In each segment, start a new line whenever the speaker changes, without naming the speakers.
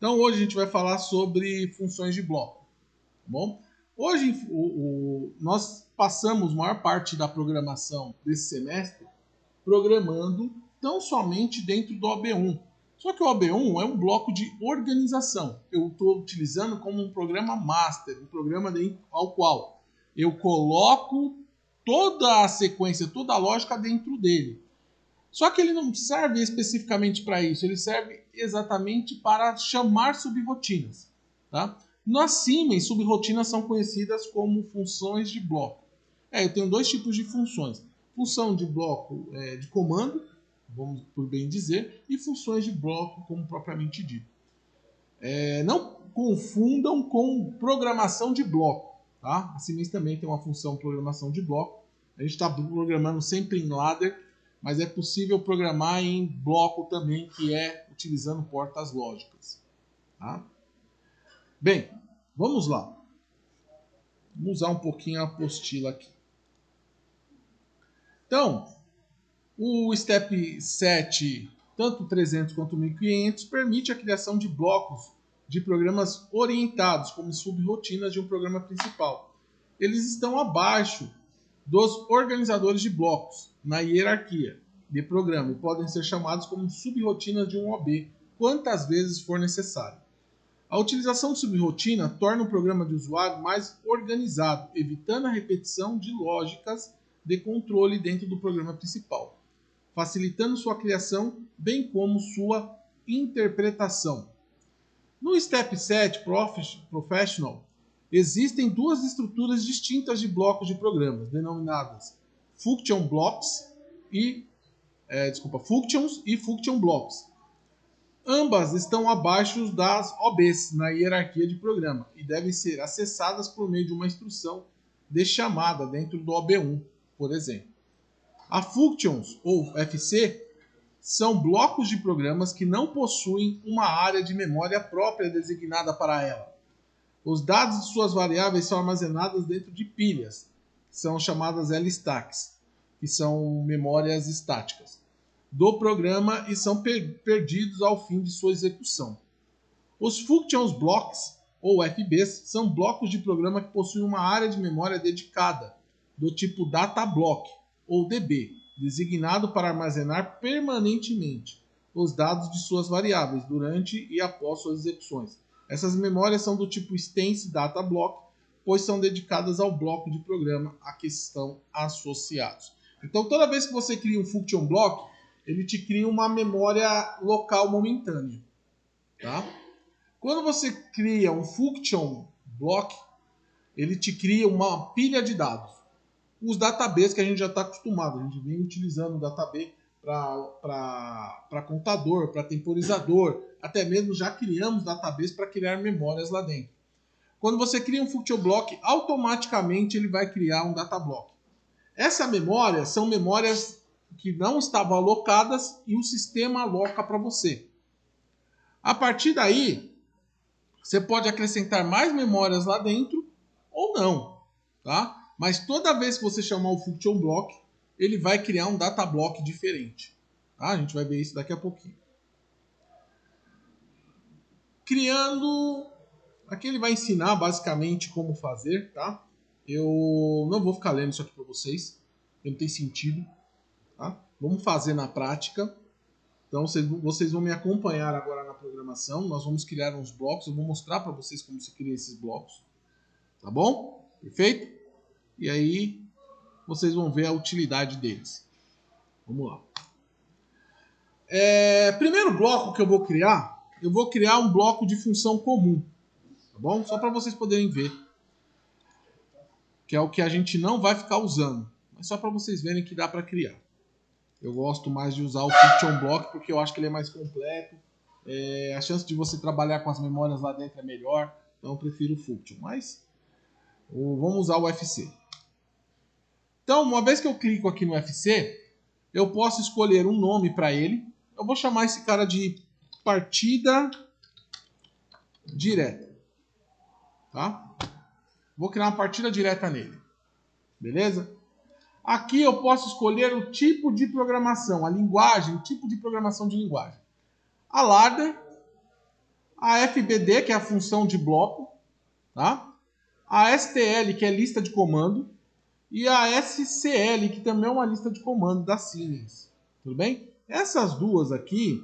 Então hoje a gente vai falar sobre funções de bloco. Tá bom? Hoje nós passamos a maior parte da programação desse semestre programando tão somente dentro do OB1. Só que o OB1 é um bloco de organização. Eu estou utilizando como um programa master, um programa ao qual eu coloco toda a sequência, toda a lógica dentro dele. Só que ele não serve especificamente para isso, ele serve exatamente para chamar subrotinas. Tá? Na Siemens, subrotinas são conhecidas como funções de bloco. Eu tenho dois tipos de funções. Função de bloco de comando, vamos por bem dizer, e funções de bloco como propriamente dito. Não confundam com programação de bloco. Tá? A Siemens também tem uma função de programação de bloco. A gente está programando sempre em ladder, mas é possível programar em bloco também, que é utilizando portas lógicas. Tá? Bem, vamos lá. Vamos usar um pouquinho a apostila aqui. Então, o Step 7, tanto 300 quanto 1500, permite a criação de blocos de programas orientados como subrotinas de um programa principal. Eles estão abaixo dos organizadores de blocos na hierarquia de programa e podem ser chamados como subrotinas de um OB, quantas vezes for necessário. A utilização de subrotina torna o programa de usuário mais organizado, evitando a repetição de lógicas de controle dentro do programa principal, facilitando sua criação, bem como sua interpretação. No Step 7 Professional, existem duas estruturas distintas de blocos de programas, denominadas Function Blocks Functions e Function Blocks. Ambas estão abaixo das OBs na hierarquia de programa e devem ser acessadas por meio de uma instrução de chamada dentro do OB1, por exemplo. A Functions, ou FC, são blocos de programas que não possuem uma área de memória própria designada para ela. Os dados de suas variáveis são armazenados dentro de pilhas, que são chamadas LSTACs, que são memórias estáticas, do programa e são perdidos ao fim de sua execução. Os Functions Blocks, ou FBs, são blocos de programa que possuem uma área de memória dedicada, do tipo Data Block, ou DB, designado para armazenar permanentemente os dados de suas variáveis durante e após suas execuções. Essas memórias são do tipo Extense Data Block, pois são dedicadas ao bloco de programa a que estão associados. Então, toda vez que você cria um Function Block, ele te cria uma memória local momentânea. Tá? Quando você cria um Function Block, ele te cria uma pilha de dados. Os databases que a gente já está acostumado, a gente vem utilizando o database para contador, para temporizador, até mesmo já criamos database para criar memórias lá dentro. Quando você cria um Function Block, automaticamente ele vai criar um Data Block. Essa memória são memórias que não estavam alocadas e o sistema aloca para você. A partir daí, você pode acrescentar mais memórias lá dentro ou não, tá? Mas toda vez que você chamar o Function Block, ele vai criar um Data Block diferente. Tá? A gente vai ver isso daqui a pouquinho. Criando... Aqui ele vai ensinar basicamente como fazer, tá? Eu não vou ficar lendo isso aqui para vocês, não tem sentido. Tá? Vamos fazer na prática. Então vocês vão me acompanhar agora na programação. Nós vamos criar uns blocos. Eu vou mostrar para vocês como se cria esses blocos. Tá bom? Perfeito? E aí vocês vão ver a utilidade deles. Vamos lá. Primeiro bloco que eu vou criar um bloco de função comum. Tá bom? Só para vocês poderem ver. Que é o que a gente não vai ficar usando. Mas só para vocês verem que dá para criar. Eu gosto mais de usar o Function Block porque eu acho que ele é mais completo. A chance de você trabalhar com as memórias lá dentro é melhor. Então eu prefiro o Function. Mas vamos usar o FC. Então, uma vez que eu clico aqui no FC, eu posso escolher um nome para ele. Eu vou chamar esse cara de partida direta. Tá? Vou criar uma partida direta nele. Beleza? Aqui eu posso escolher o tipo de programação, a linguagem, o tipo de programação de linguagem. A ladder, a FBD, que é a função de bloco, tá? A STL, que é lista de comando, e a SCL, que também é uma lista de comando da Siemens. Tudo bem? Essas duas aqui,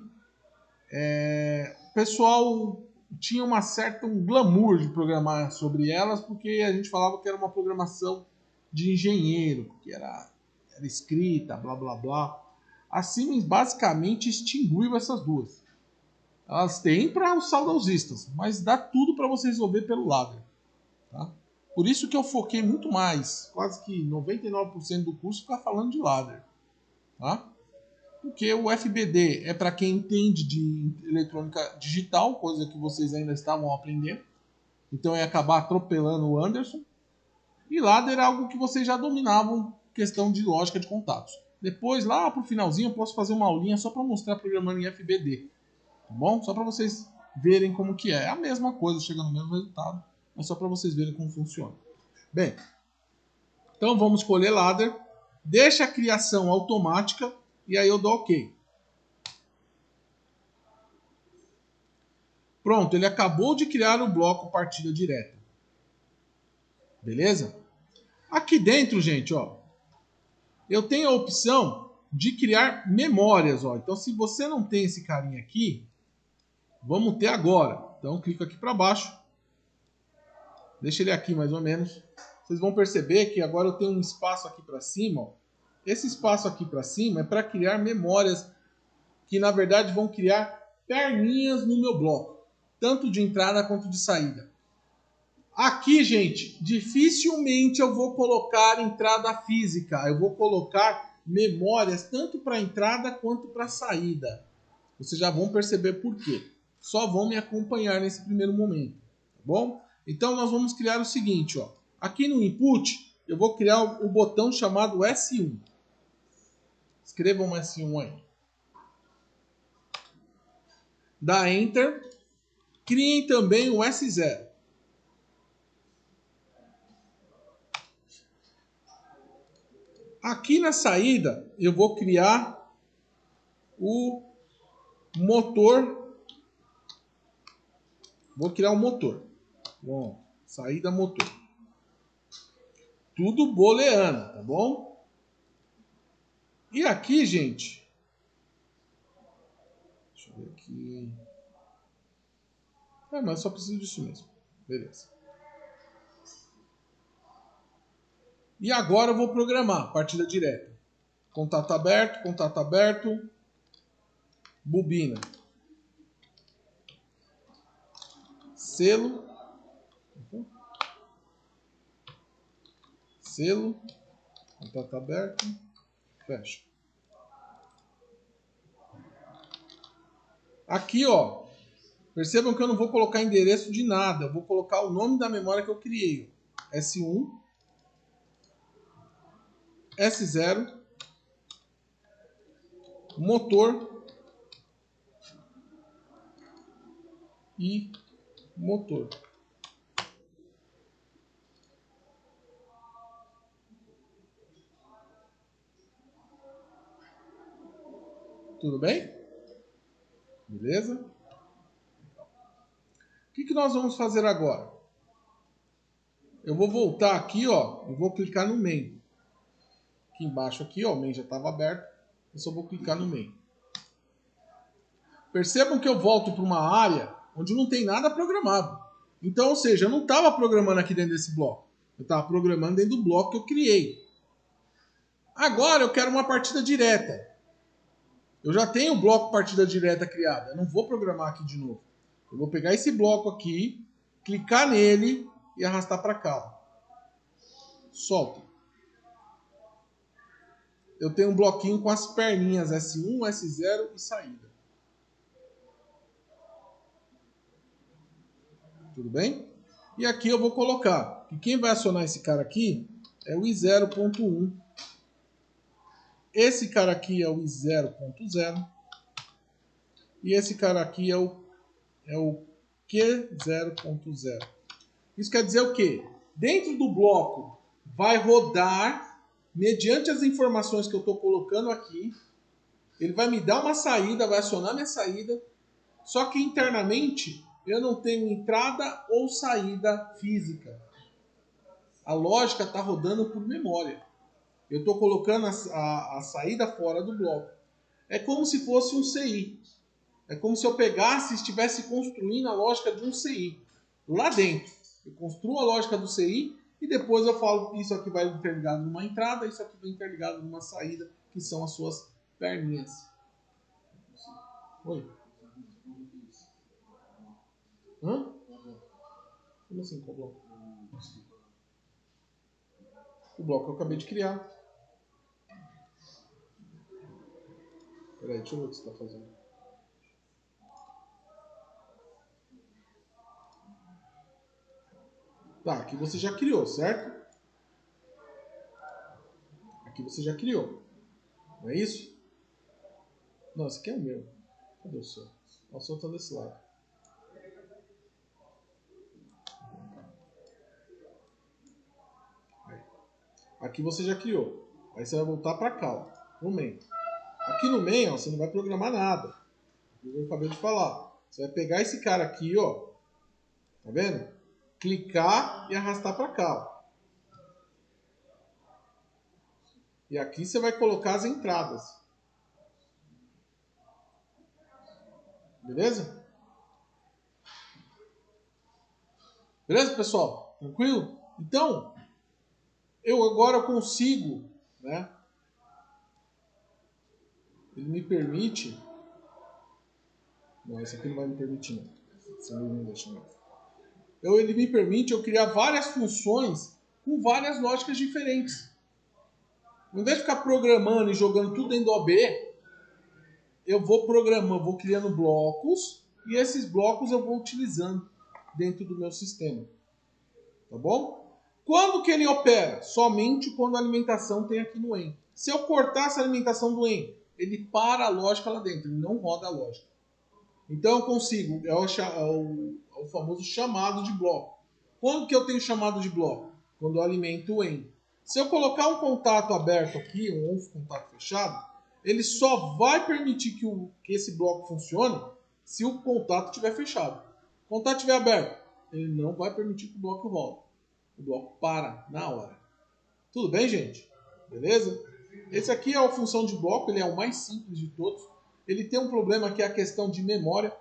o pessoal tinha um glamour de programar sobre elas, porque a gente falava que era uma programação de engenheiro, porque era escrita, blá blá blá. A Siemens basicamente extinguiu essas duas. Elas têm para os saudosistas, mas dá tudo para você resolver pelo ladder. Tá? Por isso que eu foquei muito mais, quase que 99% do curso ficar falando de ladder. Tá? Porque o FBD é para quem entende de eletrônica digital, coisa que vocês ainda estavam aprendendo. Então ia acabar atropelando o Anderson. E ladder é algo que vocês já dominavam, questão de lógica de contatos. Depois, lá pro finalzinho, eu posso fazer uma aulinha só para mostrar programando em FBD. Tá bom? Só para vocês verem como que é. É a mesma coisa, chega no mesmo resultado, mas só para vocês verem como funciona. Bem, então vamos escolher ladder. Deixa a criação automática e aí eu dou OK. Pronto, ele acabou de criar o bloco partida direta. Beleza? Aqui dentro, gente, ó, eu tenho a opção de criar memórias, ó. Então, se você não tem esse carinha aqui, vamos ter agora. Então, clico aqui para baixo. Deixa ele aqui mais ou menos. Vocês vão perceber que agora eu tenho um espaço aqui para cima, ó. Esse espaço aqui para cima é para criar memórias que, na verdade, vão criar perninhas no meu bloco, tanto de entrada quanto de saída. Aqui, gente, dificilmente eu vou colocar entrada física. Eu vou colocar memórias tanto para entrada quanto para saída. Vocês já vão perceber por quê. Só vão me acompanhar nesse primeiro momento, tá bom? Então nós vamos criar o seguinte, ó. Aqui no input, eu vou criar o botão chamado S1. Escrevam um S1 aí. Dá Enter. Criem também o S0. Aqui na saída, eu vou criar o motor. Vou criar o motor. Bom, saída motor. Tudo booleano, tá bom? E aqui, gente. Deixa eu ver aqui. Mas só preciso disso mesmo. Beleza. E agora eu vou programar partida direta. Contato aberto, bobina. Selo. Selo. Contato aberto. Fecha. Aqui, ó. Percebam que eu não vou colocar endereço de nada. Eu vou colocar o nome da memória que eu criei. S1. S0. Motor. E motor. Tudo bem? Beleza? O que nós vamos fazer agora? Eu vou voltar aqui, ó, e vou clicar no main. Aqui embaixo aqui, ó, o main já estava aberto. Eu só vou clicar no main. Percebam que eu volto para uma área onde não tem nada programado. Então, ou seja, eu não estava programando aqui dentro desse bloco. Eu estava programando dentro do bloco que eu criei. Agora eu quero uma partida direta. Eu já tenho o bloco partida direta criado. Eu não vou programar aqui de novo. Eu vou pegar esse bloco aqui, clicar nele e arrastar para cá. Solta. Eu tenho um bloquinho com as perninhas S1, S0 e saída. Tudo bem? E aqui eu vou colocar que quem vai acionar esse cara aqui é o I0.1. Esse cara aqui é o I0.0. E esse cara aqui é o Q0.0. Isso quer dizer o quê? Dentro do bloco vai rodar, mediante as informações que eu estou colocando aqui, ele vai me dar uma saída, vai acionar minha saída, só que internamente eu não tenho entrada ou saída física. A lógica está rodando por memória. Eu estou colocando a saída fora do bloco. É como se fosse um CI. É como se eu pegasse e estivesse construindo a lógica de um CI. Lá dentro. Eu construo a lógica do CI e depois eu falo que isso aqui vai interligado numa entrada, isso aqui vai interligado numa saída, que são as suas perninhas. Oi? Hã? Como assim, qual bloco? O bloco que eu acabei de criar. Peraí, deixa eu ver o que você está fazendo. Tá, aqui você já criou, certo? Aqui você já criou. Não é isso? Não, esse aqui é o meu. Cadê o seu? O seu está desse lado. Aí. Aqui você já criou. Aí você vai voltar para cá, ó, no main. Aqui no main, ó, você não vai programar nada. Eu acabei de falar. Você vai pegar esse cara aqui, ó. Tá vendo? Clicar e arrastar para cá, ó. E aqui você vai colocar as entradas. Beleza? Beleza, pessoal? Tranquilo? Então, eu agora consigo, né? Ele me permite... Não, esse aqui não vai me permitir, não. Esse não me deixa, não. Ele me permite eu criar várias funções com várias lógicas diferentes. Ao invés de ficar programando e jogando tudo dentro do OB, eu vou programando, vou criando blocos e esses blocos eu vou utilizando dentro do meu sistema. Tá bom? Quando que ele opera? Somente quando a alimentação tem aqui no EN. Se eu cortar essa alimentação do EN, ele para a lógica lá dentro, ele não roda a lógica. Então eu consigo, é o famoso chamado de bloco. Quando que eu tenho chamado de bloco? Quando eu alimento o EN. Se eu colocar um contato aberto aqui, um contato fechado, ele só vai permitir que esse bloco funcione se o contato estiver fechado. Se o contato estiver aberto, ele não vai permitir que o bloco rode. O bloco para na hora. Tudo bem, gente? Beleza? Esse aqui é a função de bloco, ele é o mais simples de todos. Ele tem um problema que é a questão de memória.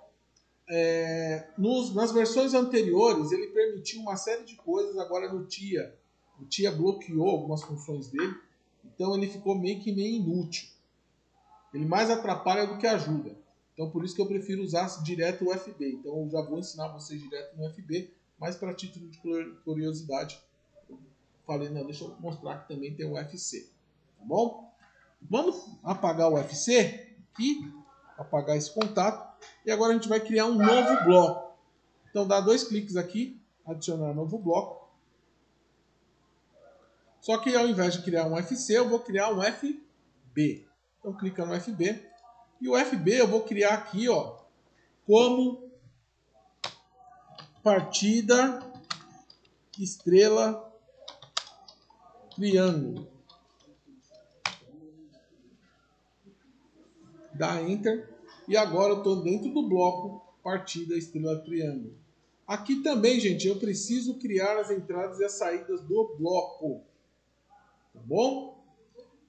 Nas versões anteriores, ele permitiu uma série de coisas, agora no TIA. O TIA bloqueou algumas funções dele, então ele ficou meio inútil. Ele mais atrapalha do que ajuda. Então por isso que eu prefiro usar direto o UFB. Então eu já vou ensinar vocês direto no UFB, mas para título de curiosidade, eu falei, não, deixa eu mostrar que também tem o UFC. Tá bom? Vamos apagar o UFC aqui, apagar esse contato, e agora a gente vai criar um novo bloco. Então dá 2 cliques aqui, adicionar novo bloco. Só que ao invés de criar um FC, eu vou criar um FB. Então clica no FB. E o FB eu vou criar aqui, ó, como partida estrela triângulo. Dá Enter. E agora eu estou dentro do bloco partida estrela triângulo. Aqui também, gente, eu preciso criar as entradas e as saídas do bloco. Tá bom?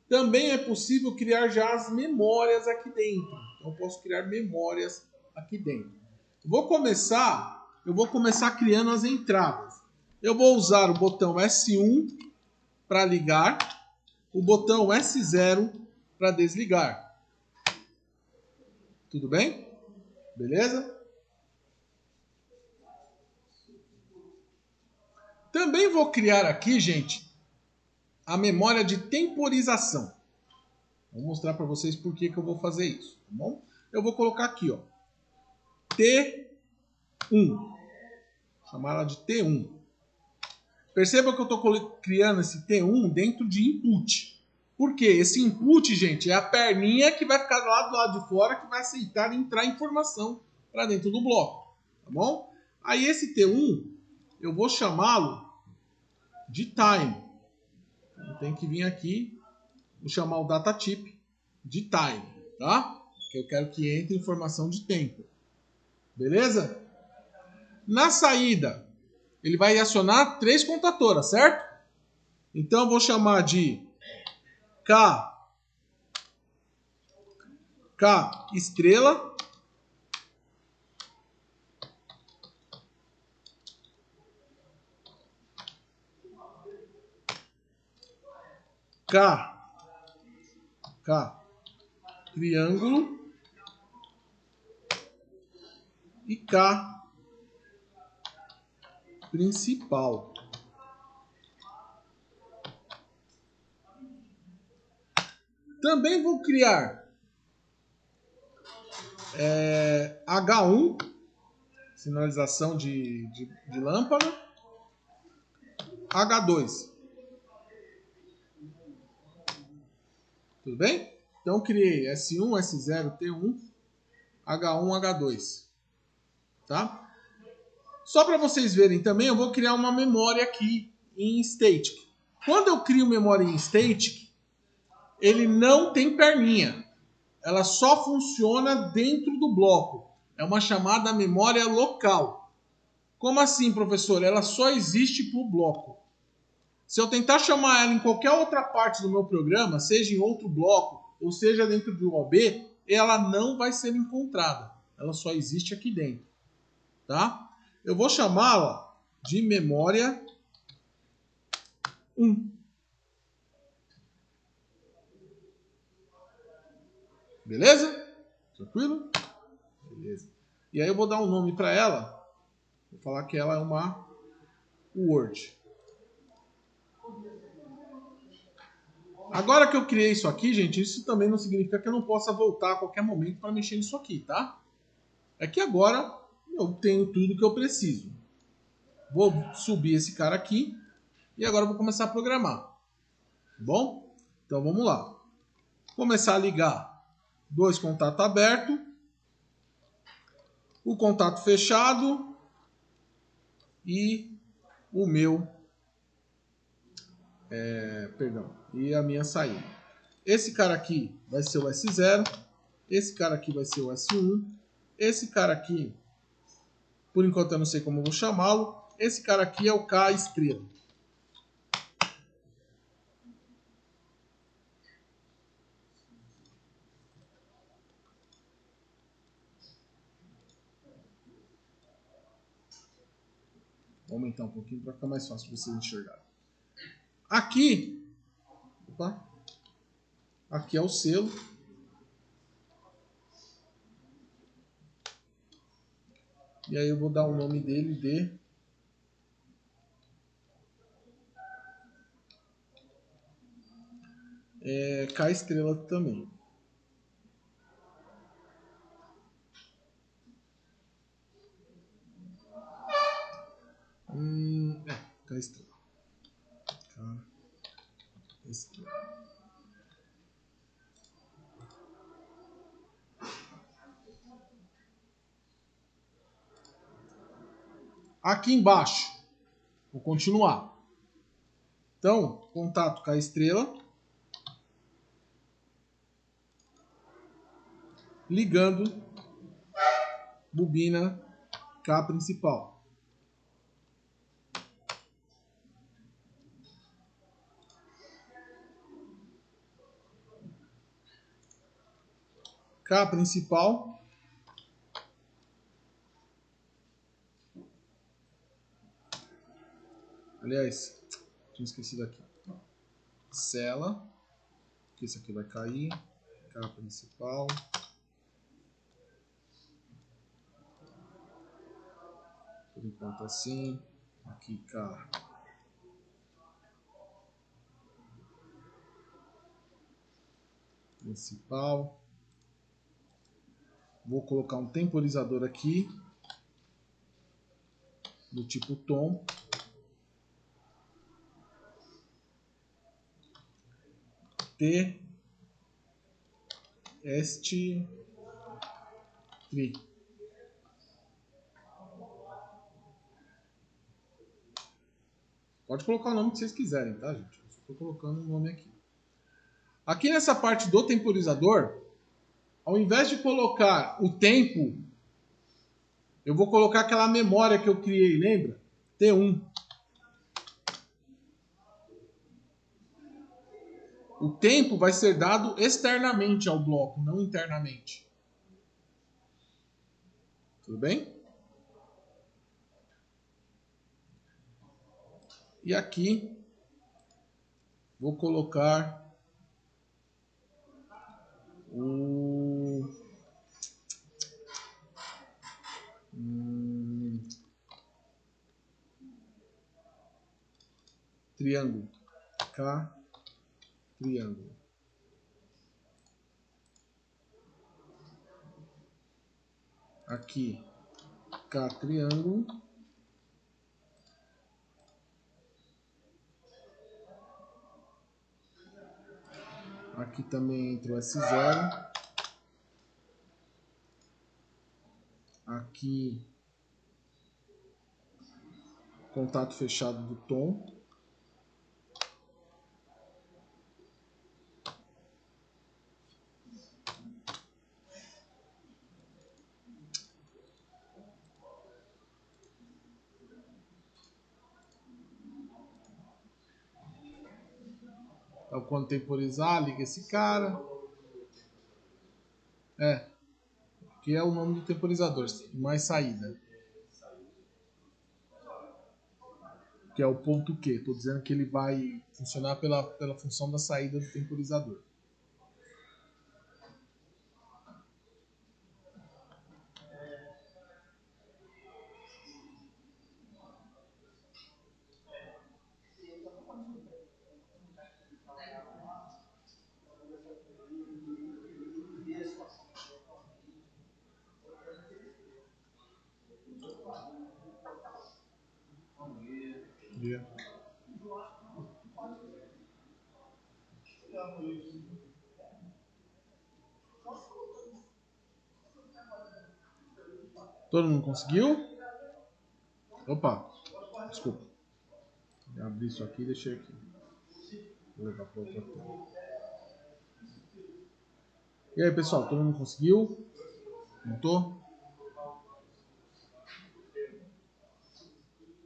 Também é possível criar já as memórias aqui dentro. Então eu posso criar memórias aqui dentro. Eu vou começar criando as entradas. Eu vou usar o botão S1 para ligar, o botão S0 para desligar. Tudo bem? Beleza? Também vou criar aqui, gente, a memória de temporização. Vou mostrar para vocês por que eu vou fazer isso, tá bom? Eu vou colocar aqui, ó, T1. Chamar ela de T1. Perceba que eu estou criando esse T1 dentro de input. Por quê? Esse input, gente, é a perninha que vai ficar lá do lado de fora que vai aceitar entrar informação para dentro do bloco. Tá bom? Aí esse T1, eu vou chamá-lo de time. Então, tem que vir aqui, vou chamar o data type de time, tá? Que eu quero que entre informação de tempo. Beleza? Na saída, ele vai acionar 3 contatoras, certo? Então eu vou chamar de K estrela. K triângulo. E K principal. Também vou criar H1, sinalização de lâmpada, H2. Tudo bem? Então criei S1, S0, T1, H1, H2. Tá? Só para vocês verem também, eu vou criar uma memória aqui em static. Quando eu crio memória em static, ele não tem perninha. Ela só funciona dentro do bloco. É uma chamada memória local. Como assim, professor? Ela só existe para o bloco. Se eu tentar chamar ela em qualquer outra parte do meu programa, seja em outro bloco, ou seja dentro do OB, ela não vai ser encontrada. Ela só existe aqui dentro. Tá? Eu vou chamá-la de memória 1. Beleza? Tranquilo? Beleza. E aí eu vou dar um nome para ela. Vou falar que ela é uma Word. Agora que eu criei isso aqui, gente, isso também não significa que eu não possa voltar a qualquer momento para mexer nisso aqui, tá? É que agora eu tenho tudo que eu preciso. Vou subir esse cara aqui e agora eu vou começar a programar. Tá bom? Então vamos lá. Começar a ligar 2 contatos abertos, o contato fechado e o meu, e a minha saída. Esse cara aqui vai ser o S0, esse cara aqui vai ser o S1, esse cara aqui, por enquanto eu não sei como eu vou chamá-lo, esse cara aqui é o K estrela. Vou aumentar um pouquinho para ficar mais fácil para vocês enxergarem. Aqui, aqui é o selo. E aí eu vou dar o nome dele de K estrela também. K estrela. K estrela. Aqui embaixo, vou continuar. Então, contato K estrela. Ligando bobina K principal. K principal. Aliás, tinha esquecido aqui. Sela, que esse aqui vai cair. K principal. Por enquanto assim. Aqui K principal. Vou colocar um temporizador aqui do tipo tom. T este tri. Pode colocar o nome que vocês quiserem, tá, gente? Eu só estou colocando o nome aqui. Aqui nessa parte do temporizador, ao invés de colocar o tempo, eu vou colocar aquela memória que eu criei, lembra? T1. O tempo vai ser dado externamente ao bloco, não internamente. Tudo bem? E aqui vou colocar o triângulo. K, triângulo. Aqui, K, triângulo. Aqui também entra o S0. Aqui, contato fechado do tom. Então, quando temporizar, liga esse cara. Que é o nome do temporizador. Mais saída. Que é o ponto Q. Estou dizendo que ele vai funcionar pela função da saída do temporizador. Yeah. Todo mundo conseguiu? Opa, desculpa. Eu abri isso aqui e deixei aqui. Vou levar para outra tela. E aí, pessoal, todo mundo conseguiu? Montou?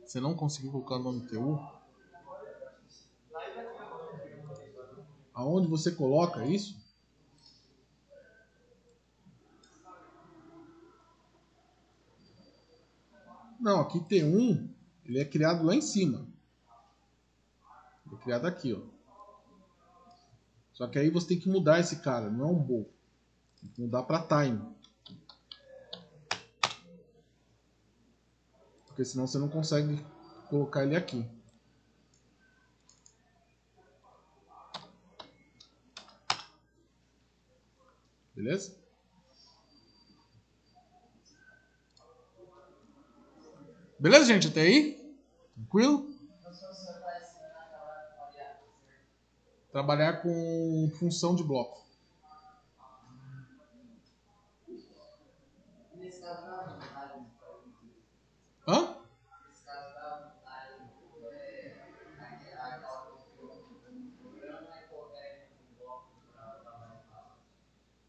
Você não conseguiu colocar o nome TU? Aonde você coloca isso? Não, aqui T1, ele é criado lá em cima. Ele é criado aqui, ó. Só que aí você tem que mudar esse cara, não é um bow. Tem que mudar para time. Porque senão você não consegue colocar ele aqui. Beleza? Beleza, gente? Até aí? Tranquilo? Trabalhar com função de bloco. Hã?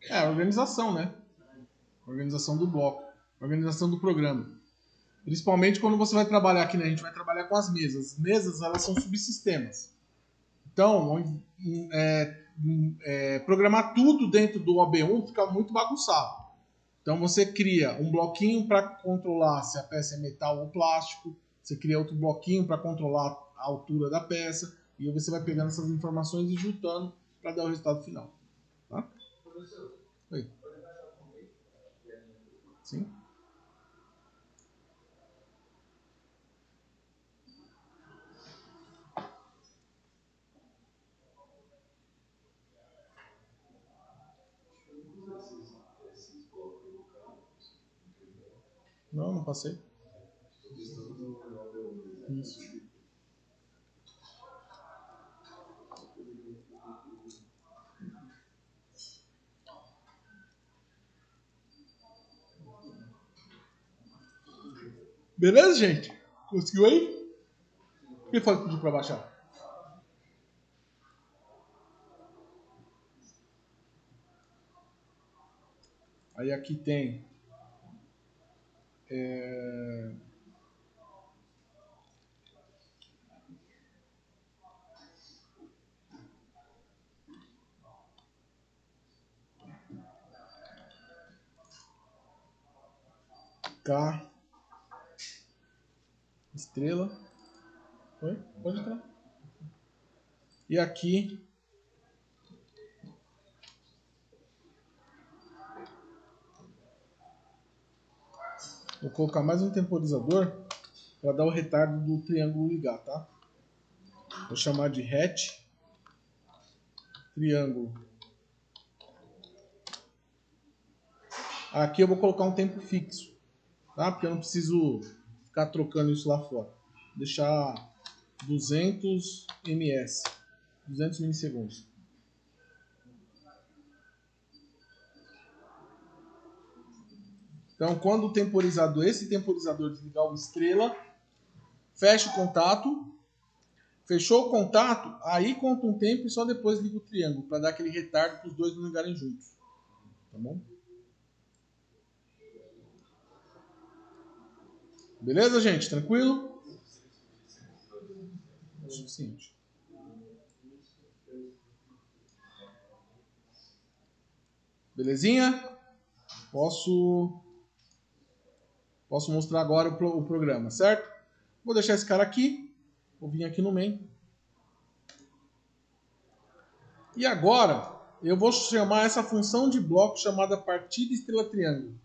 É, a organização, né? Organização do bloco. Organização do programa. Principalmente quando você vai trabalhar aqui, né? A gente vai trabalhar com as mesas. As mesas, elas são subsistemas. Então, programar tudo dentro do OB1 fica muito bagunçado. Então, você cria um bloquinho para controlar se a peça é metal ou plástico. Você cria outro bloquinho para controlar a altura da peça. E aí você vai pegando essas informações e juntando para dar o resultado final. Tá? Oi. Sim? Não, não passei. Isso. Beleza, gente? Conseguiu aí? Quem foi que pediu para baixar? Aí aqui tem K, estrela. Oi? Pode entrar. E aqui vou colocar mais um temporizador para dar o retardo do triângulo ligar, tá? Vou chamar de hatch triângulo. Aqui eu vou colocar um tempo fixo, tá? Porque eu não preciso ficar trocando isso lá fora. Vou deixar 200 ms, 200 milissegundos. Então, quando o temporizador, esse temporizador desligar o estrela, fecha o contato. Fechou o contato, aí conta um tempo e só depois liga o triângulo, para dar aquele retardo para os dois não ligarem juntos. Tá bom? Beleza, gente? Tranquilo? É o suficiente. Belezinha? Posso mostrar agora o programa, certo? Vou deixar esse cara aqui. Vou vir aqui no main. E agora, eu vou chamar essa função de bloco chamada partida estrela triângulo.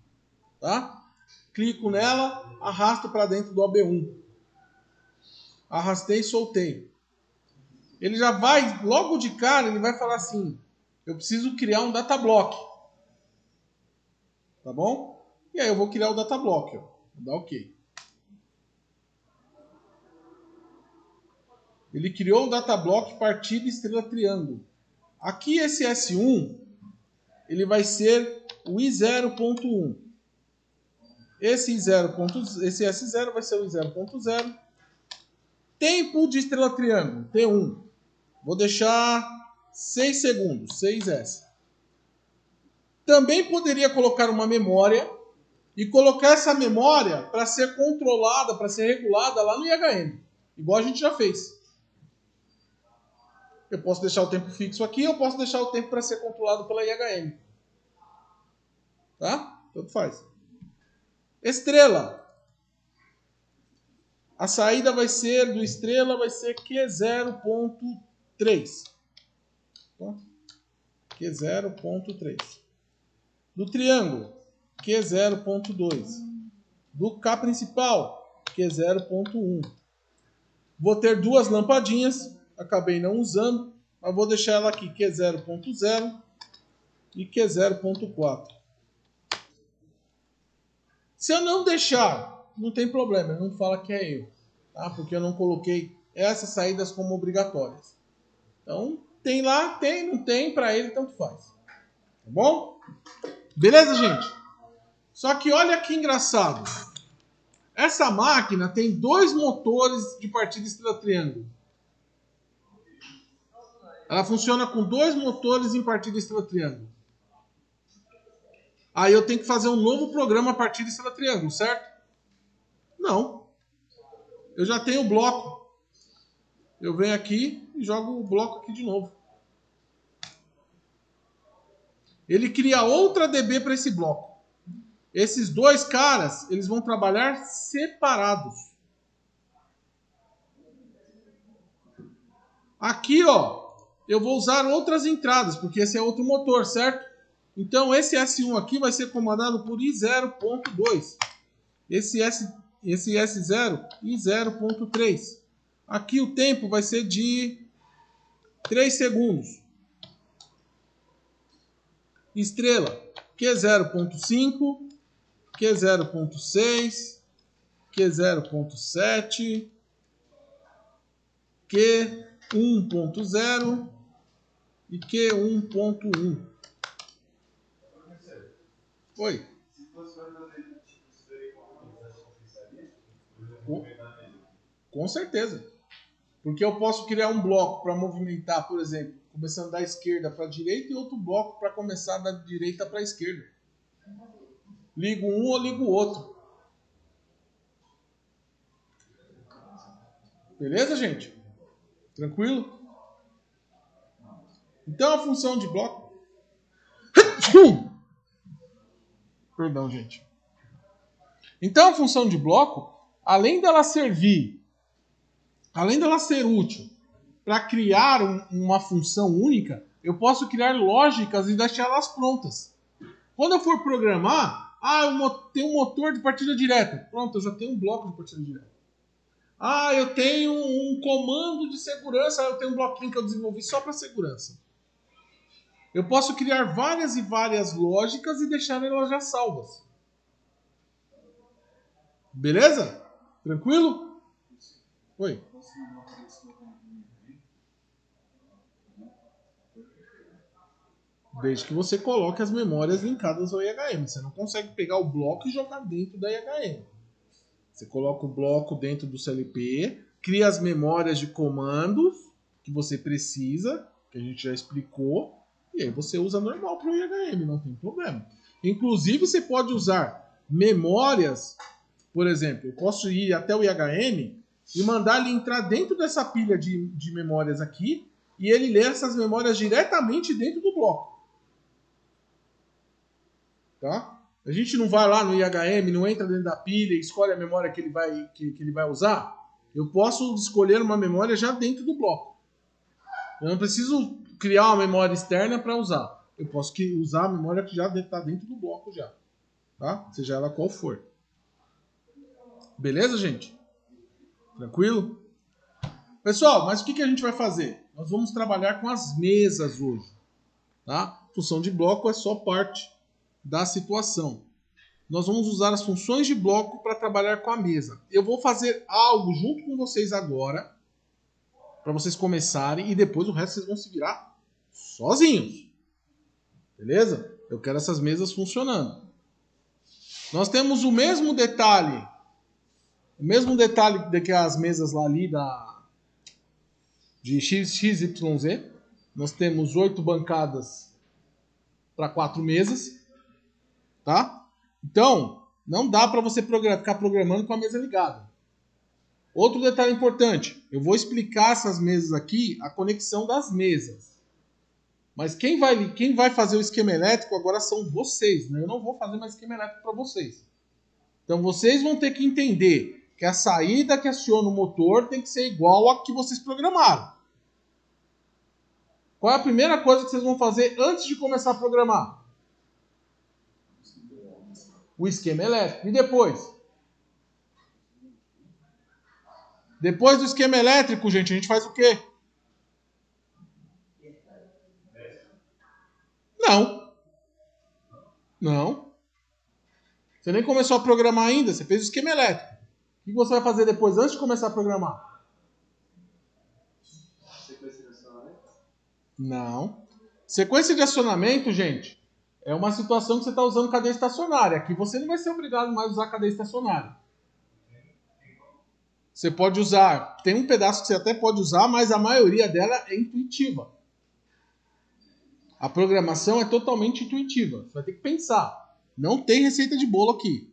Tá? Clico nela, arrasto para dentro do OB1. Arrastei e soltei. Ele já vai, logo de cara, ele vai falar assim, eu preciso criar um datablock. Tá bom? E aí eu vou criar o datablock. Ó. Vou dar OK. Ele criou o datablock partida estrela triângulo. Aqui esse S1, ele vai ser o I0.1. Esse S0 vai ser o I0.0. Tempo de estrela triângulo, T1. Vou deixar 6 segundos, 6S. Também poderia colocar uma memória e colocar essa memória para ser controlada, para ser regulada lá no IHM. Igual a gente já fez. Eu posso deixar o tempo fixo aqui, eu posso deixar o tempo para ser controlado pela IHM. Tá? Tanto faz. Estrela. A saída vai ser do estrela, vai ser Q0.3. Tá? Q0.3. Do triângulo, Q0.2. Do K principal, Q0.1. Vou ter duas lampadinhas, acabei não usando, mas vou deixar ela aqui, Q0.0 e Q0.4. Se eu não deixar, não tem problema, não fala que é eu, tá? Porque eu não coloquei essas saídas como obrigatórias. Então, tem lá, tem, não tem, para ele tanto faz. Tá bom? Beleza, gente? Só que olha que engraçado. Essa máquina tem dois motores de partida estrela triângulo. Ela funciona com dois motores em partida estrela triângulo. Aí eu tenho que fazer um novo programa a partir de estrela triângulo, certo? Não. Eu já tenho o bloco. Eu venho aqui e jogo o bloco aqui de novo. Ele cria outra DB para esse bloco. Esses dois caras, eles vão trabalhar separados. Aqui, ó, eu vou usar outras entradas, porque esse é outro motor, certo? Então, esse S1 aqui vai ser comandado por I0.2. Esse S0, I0.3. Aqui o tempo vai ser de 3 segundos. Estrela, Q0.5, Q0.6, Q0.7, Q1.0 e Q1.1. Oi. Com certeza. Porque eu posso criar um bloco para movimentar, por exemplo, começando da esquerda para a direita e outro bloco para começar da direita para a esquerda. Ligo um ou ligo o outro. Beleza, gente? Tranquilo? Então a função de bloco... Perdão, gente. Então a função de bloco, além dela ser útil para criar uma função única, eu posso criar lógicas e deixá-las prontas. Quando eu for programar, eu tenho um motor de partida direta. Pronto, eu já tenho um bloco de partida direta. Eu tenho um comando de segurança, eu tenho um bloquinho que eu desenvolvi só para segurança. Eu posso criar várias e várias lógicas e deixar elas já salvas. Beleza? Tranquilo? Oi. Desde que você coloque as memórias linkadas ao IHM. Você não consegue pegar o bloco e jogar dentro da IHM. Você coloca o bloco dentro do CLP, cria as memórias de comandos que você precisa, que a gente já explicou, e aí você usa normal para o IHM, não tem problema. Inclusive, você pode usar memórias, por exemplo, eu posso ir até o IHM e mandar ele entrar dentro dessa pilha de memórias aqui, e ele ler essas memórias diretamente dentro do bloco. Tá? A gente não vai lá no IHM, não entra dentro da pilha e escolhe a memória que ele vai usar. Eu posso escolher uma memória já dentro do bloco. Eu não preciso criar uma memória externa para usar. Eu posso usar a memória que já está dentro do bloco já. Tá? Seja ela qual for. Beleza, gente? Tranquilo? Pessoal, mas o que a gente vai fazer? Nós vamos trabalhar com as mesas hoje. Tá? Função de bloco é só parte da situação. Nós vamos usar as funções de bloco para trabalhar com a mesa. Eu vou fazer algo junto com vocês agora, para vocês começarem, e depois o resto vocês vão se virar sozinhos. Beleza? Eu quero essas mesas funcionando. Nós temos o mesmo detalhe do que as mesas lá ali de XYZ. Nós temos 8 bancadas para 4 mesas. Tá? Então, não dá para você ficar programando com a mesa ligada. Outro detalhe importante, eu vou explicar essas mesas aqui, a conexão das mesas. Mas quem vai fazer o esquema elétrico agora são vocês, né? Eu não vou fazer mais esquema elétrico para vocês. Então vocês vão ter que entender que a saída que aciona o motor tem que ser igual a que vocês programaram. Qual é a primeira coisa que vocês vão fazer antes de começar a programar? O esquema elétrico. E depois? Depois do esquema elétrico, gente, a gente faz o quê? Não. Você nem começou a programar ainda, você fez o esquema elétrico. O que você vai fazer depois, antes de começar a programar? Sequência de acionamento? Não. Sequência de acionamento, gente, é uma situação que você está usando cadeia estacionária. Aqui você não vai ser obrigado mais a usar cadeia estacionária. Você pode usar, tem um pedaço que você até pode usar, mas a maioria dela é intuitiva. A programação é totalmente intuitiva. Você vai ter que pensar. Não tem receita de bolo aqui.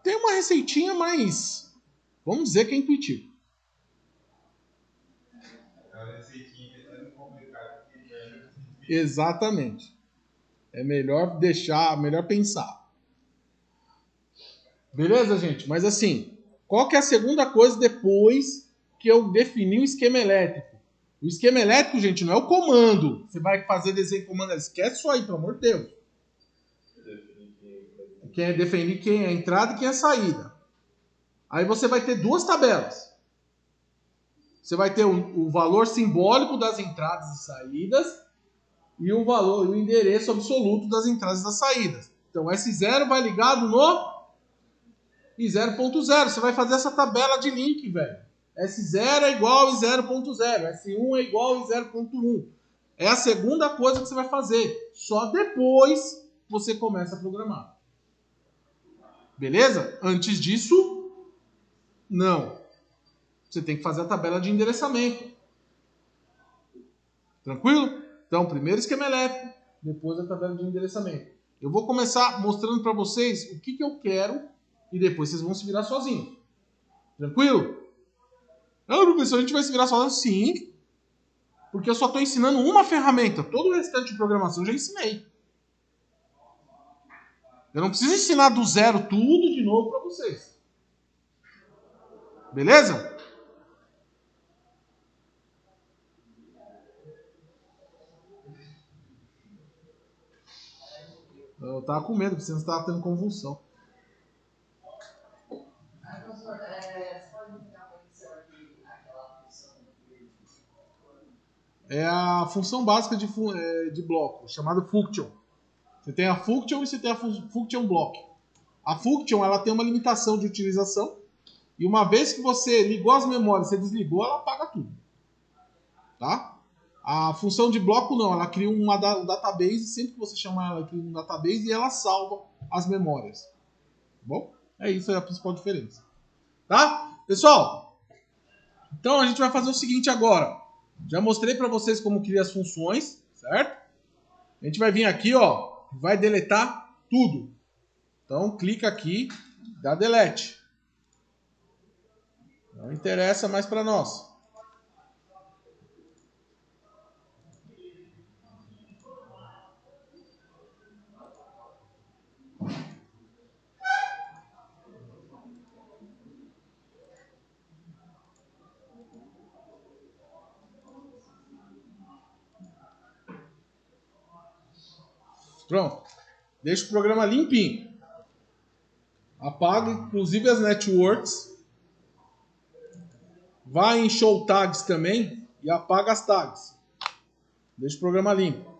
Tem uma receitinha, mas vamos dizer que é intuitivo. Exatamente. É melhor melhor pensar. Beleza, gente? Mas assim, qual que é a segunda coisa depois que eu defini o esquema elétrico? O esquema elétrico, gente, não é o comando. Você vai fazer desenho comando. Esquece isso aí, pelo amor de Deus. Quem é definir quem é a entrada e quem é a saída. Aí você vai ter duas tabelas. Você vai ter o valor simbólico das entradas e saídas e o endereço absoluto das entradas e das saídas. Então, S0 vai ligado no I0.0. Você vai fazer essa tabela de link, velho. S0 é igual a I0.0. S1 é igual a I0.1. É a segunda coisa que você vai fazer. Só depois você começa a programar. Beleza? Antes disso, não. Você tem que fazer a tabela de endereçamento. Tranquilo? Então, primeiro esquema elétrico, depois a tabela de endereçamento. Eu vou começar mostrando para vocês o que eu quero e depois vocês vão se virar sozinhos. Tranquilo? Não, professor, a gente vai se virar sozinho? Sim, porque eu só estou ensinando uma ferramenta. Todo o restante de programação eu já ensinei. Eu não preciso ensinar do zero tudo de novo para vocês. Beleza? Eu tava com medo, porque você não estava tendo convulsão. É a função básica de bloco, chamada function. Você tem a function e você tem a function block. A function ela tem uma limitação de utilização e uma vez que você ligou as memórias, você desligou, ela apaga tudo. Tá? A função de bloco não, ela cria um database, sempre que você chamar ela cria um database e ela salva as memórias. Tá bom? É isso, é a principal diferença. Tá? Pessoal, então a gente vai fazer o seguinte agora. Já mostrei para vocês como criar as funções, certo? A gente vai vir aqui, ó, vai deletar tudo. Então clica aqui, dá delete. Não interessa mais para nós. Pronto. Deixa o programa limpinho. Apaga inclusive as networks. Vai em show tags também e apaga as tags. Deixa o programa limpo.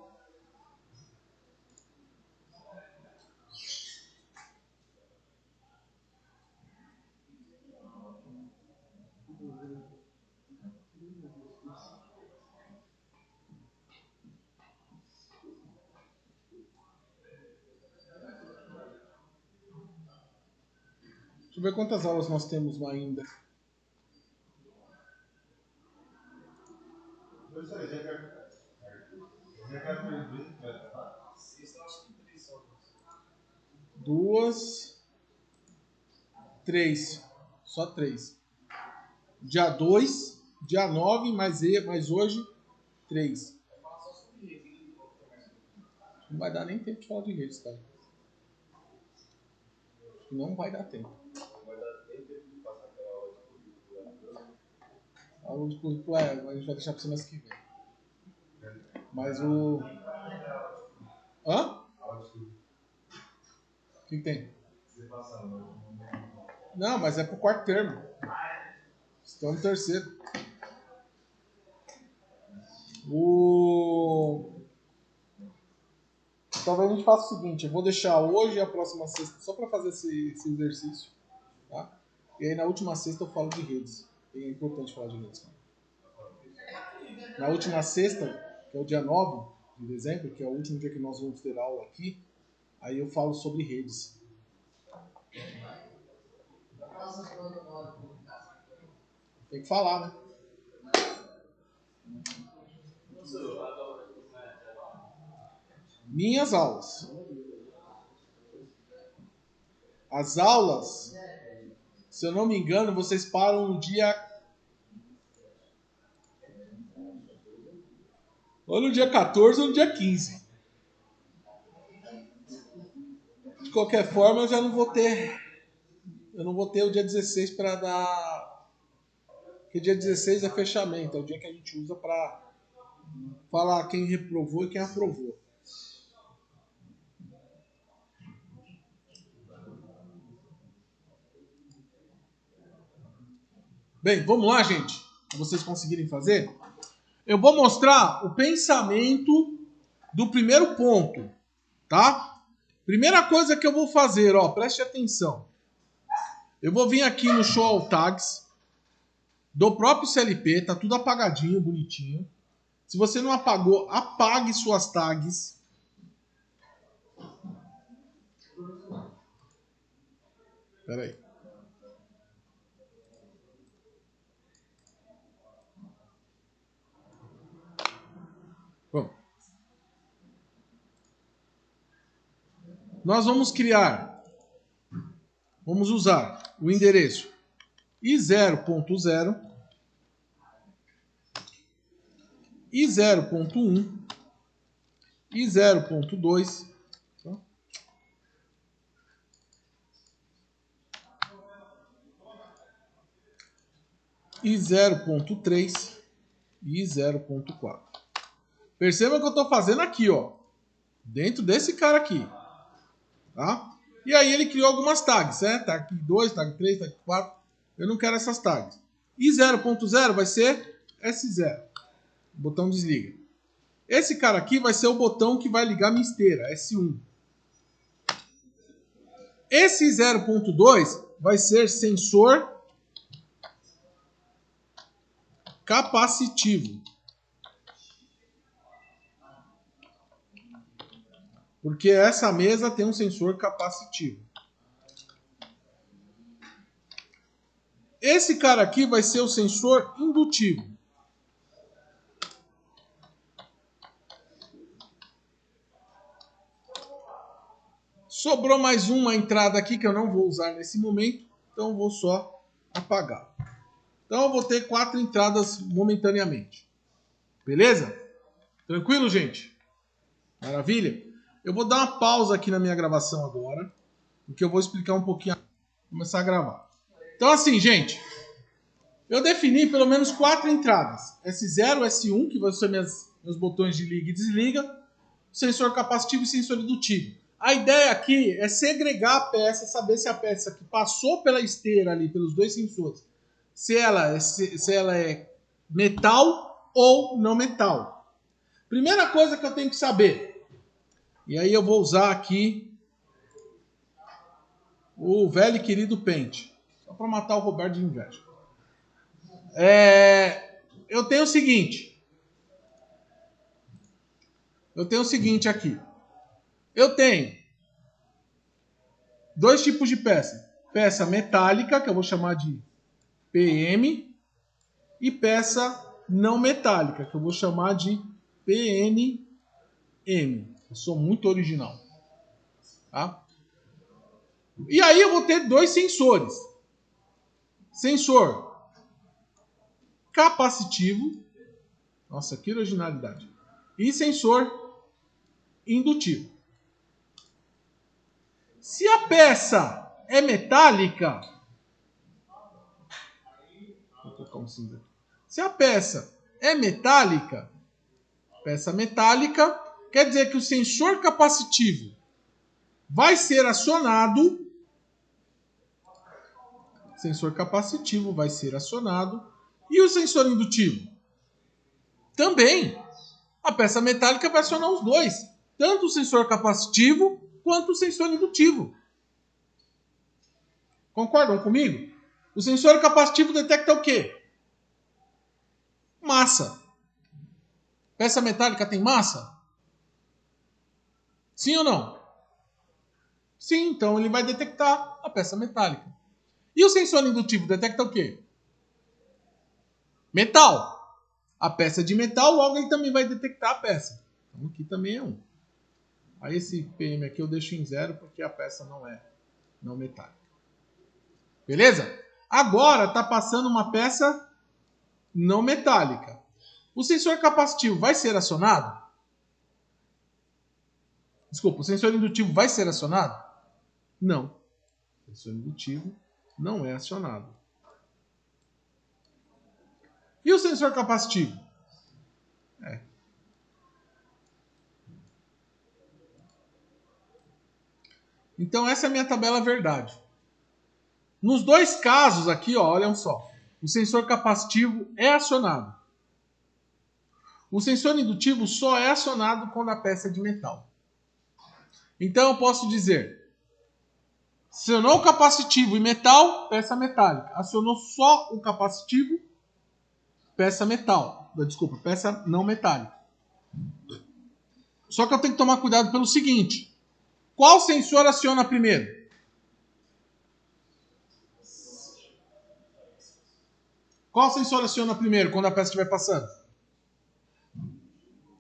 Deixa eu ver quantas aulas nós temos ainda. Duas, três. Só três. Dia 2, dia 9, mais hoje, 3. Não vai dar nem tempo de falar de redes, cara. Não vai dar tempo. A aula de currículo a gente vai deixar para semana que vem. Mas o... Hã? O que tem? Não, mas é pro quarto termo. Estamos no terceiro. Talvez a gente faça o seguinte, eu vou deixar hoje e a próxima sexta só para fazer esse exercício, tá? E aí na última sexta eu falo de redes. É importante falar de redes. Na última sexta, que é o dia 9 de dezembro, que é o último dia que nós vamos ter aula aqui, aí eu falo sobre redes. Tem que falar, né? Minhas aulas. As aulas, se eu não me engano, vocês param no dia... ou no dia 14 ou no dia 15. De qualquer forma, eu já não vou ter... Eu não vou ter o dia 16 para dar... Porque dia 16 é fechamento, é o dia que a gente usa para falar quem reprovou e quem aprovou. Bem, vamos lá, gente. Para vocês conseguirem fazer. Eu vou mostrar o pensamento do primeiro ponto, tá? Primeira coisa que eu vou fazer, ó, preste atenção. Eu vou vir aqui no Show All Tags do próprio CLP, tá tudo apagadinho, bonitinho. Se você não apagou, apague suas tags. Espera aí. Vamos. nós vamos usar o endereço i0.0, i0.1, i0.2, i0.3 e i0.4. Perceba que eu estou fazendo aqui, ó, dentro desse cara aqui, tá? E aí ele criou algumas tags, né? Tag 2, tag 3, tag 4. Eu não quero essas tags. I0.0 vai ser S0. O botão desliga. Esse cara aqui vai ser o botão que vai ligar minha esteira, S1. Esse 0.2 vai ser sensor capacitivo. Porque essa mesa tem um sensor capacitivo. Esse cara aqui vai ser o sensor indutivo. Sobrou mais uma entrada aqui que eu não vou usar nesse momento, então eu vou só apagar. Então eu vou ter 4 entradas momentaneamente. Beleza? Tranquilo, gente? Maravilha? Eu vou dar uma pausa aqui na minha gravação agora, porque eu vou explicar um pouquinho, começar a gravar. Então assim, gente, eu defini pelo menos 4 entradas. S0, S1, que vão ser meus botões de liga e desliga, sensor capacitivo e sensor indutivo. A ideia aqui é segregar a peça, saber se a peça que passou pela esteira ali, pelos dois sensores, se ela é metal ou não metal. Primeira coisa que eu tenho que saber, e aí eu vou usar aqui o velho e querido pente, só para matar o Roberto de inveja. Eu tenho o seguinte aqui. Eu tenho 2 tipos de peça. Peça metálica, que eu vou chamar de PM, e peça não metálica, que eu vou chamar de PNM. Eu sou muito original. Tá? E aí eu vou ter 2 sensores. Sensor capacitivo. Nossa, que originalidade. E sensor indutivo. Se a peça é metálica, vou colocar um cinza. Se a peça é metálica, peça metálica, quer dizer que o sensor capacitivo vai ser acionado. Sensor capacitivo vai ser acionado. E o sensor indutivo? Também. A peça metálica vai acionar os dois. Tanto o sensor capacitivo quanto o sensor indutivo. Concordam comigo? O sensor capacitivo detecta o quê? Massa. Peça metálica tem massa? Sim ou não? Sim, então ele vai detectar a peça metálica. E o sensor indutivo detecta o quê? Metal. A peça é de metal, logo ele também vai detectar a peça. Então aqui também é 1. Aí esse PM aqui eu deixo em 0 porque a peça não é não metálica. Beleza? Agora está passando uma peça não metálica. O sensor capacitivo vai ser acionado? Desculpa, o sensor indutivo vai ser acionado? Não. O sensor indutivo não é acionado. E o sensor capacitivo? Então essa é a minha tabela verdade. Nos 2 casos aqui, ó, olhem só. O sensor capacitivo é acionado. O sensor indutivo só é acionado quando a peça é de metal. Então eu posso dizer, acionou o capacitivo e metal, peça metálica. Acionou só o capacitivo, peça metal. Desculpa, peça não metálica. Só que eu tenho que tomar cuidado pelo seguinte. Qual sensor aciona primeiro? Qual sensor aciona primeiro quando a peça estiver passando?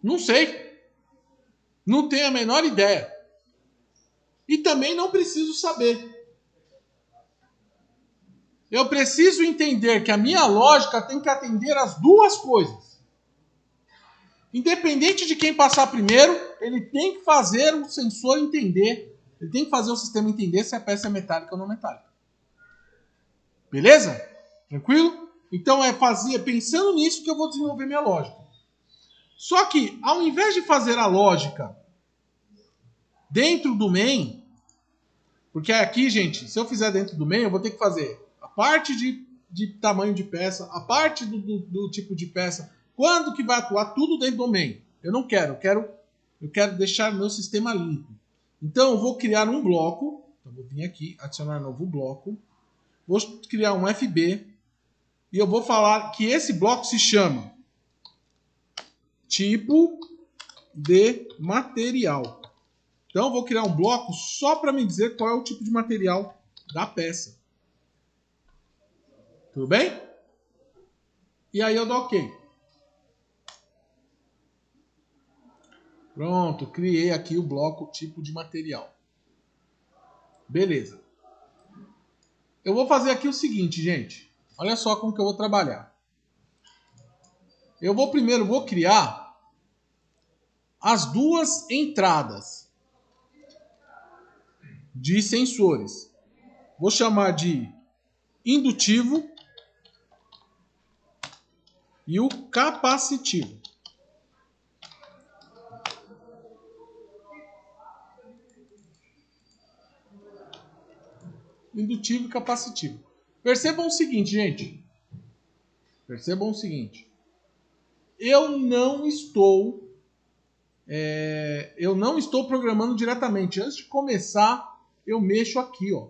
Não sei. Não tenho a menor ideia. E também não preciso saber. Eu preciso entender que a minha lógica tem que atender as duas coisas. Independente de quem passar primeiro, ele tem que fazer o sensor entender, ele tem que fazer o sistema entender se a peça é metálica ou não metálica. Beleza? Tranquilo? Então é pensando nisso que eu vou desenvolver minha lógica. Só que, ao invés de fazer a lógica dentro do main, porque aqui, gente, se eu fizer dentro do main, eu vou ter que fazer a parte de tamanho de peça, a parte do tipo de peça, quando que vai atuar, tudo dentro do main. Eu não quero, eu quero deixar meu sistema limpo. Então eu vou criar um bloco, então vou vir aqui, adicionar novo bloco, vou criar um FB e eu vou falar que esse bloco se chama tipo de material. Então eu vou criar um bloco só para me dizer qual é o tipo de material da peça. Tudo bem? E aí eu dou OK. Pronto, criei aqui o bloco tipo de material. Beleza. Eu vou fazer aqui o seguinte, gente. Olha só como que eu vou trabalhar. Eu vou criar as duas entradas de sensores. Vou chamar de indutivo e o capacitivo. Indutivo e capacitivo. Percebam o seguinte, gente. Percebam o seguinte. Eu não estou programando diretamente. Antes de começar, eu mexo aqui, ó.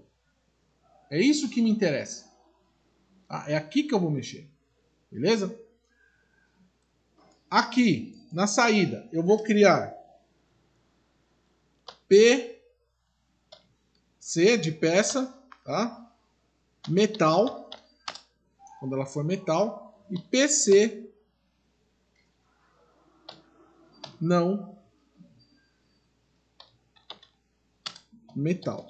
É isso que me interessa. Tá? É aqui que eu vou mexer. Beleza? Aqui, na saída, eu vou criar PC de peça, tá? Metal, quando ela for metal, e PC não metal.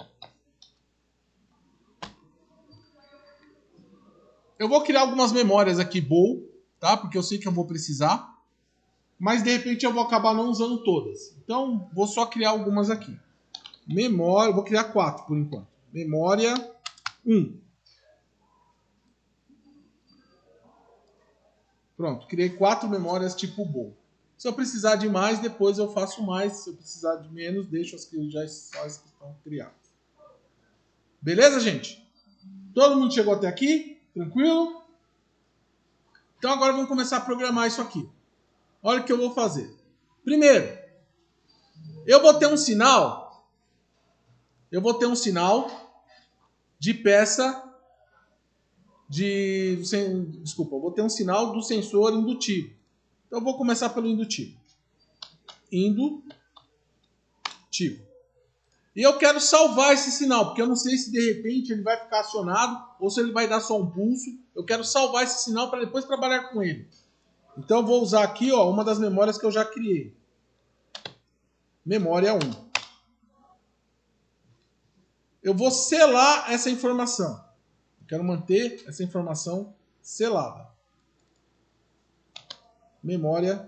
Eu vou criar algumas memórias aqui BOL, tá? Porque eu sei que eu vou precisar, mas de repente eu vou acabar não usando todas. Então, vou só criar algumas aqui. Memória, vou criar 4 por enquanto. Memória 1. Pronto, criei 4 memórias tipo BOL. Se eu precisar de mais, depois eu faço mais. Se eu precisar de menos, deixo as que já estão criadas. Beleza, gente? Todo mundo chegou até aqui? Tranquilo? Então agora vamos começar a programar isso aqui. Olha o que eu vou fazer. Primeiro, eu vou ter um sinal. De peça desculpa, eu vou ter um sinal do sensor indutivo. Então eu vou começar pelo indutivo. Indutivo. E eu quero salvar esse sinal, porque eu não sei se de repente ele vai ficar acionado ou se ele vai dar só um pulso. Eu quero salvar esse sinal para depois trabalhar com ele. Então eu vou usar aqui, ó, uma das memórias que eu já criei. Memória 1. Eu vou selar essa informação. Eu quero manter essa informação selada. Memória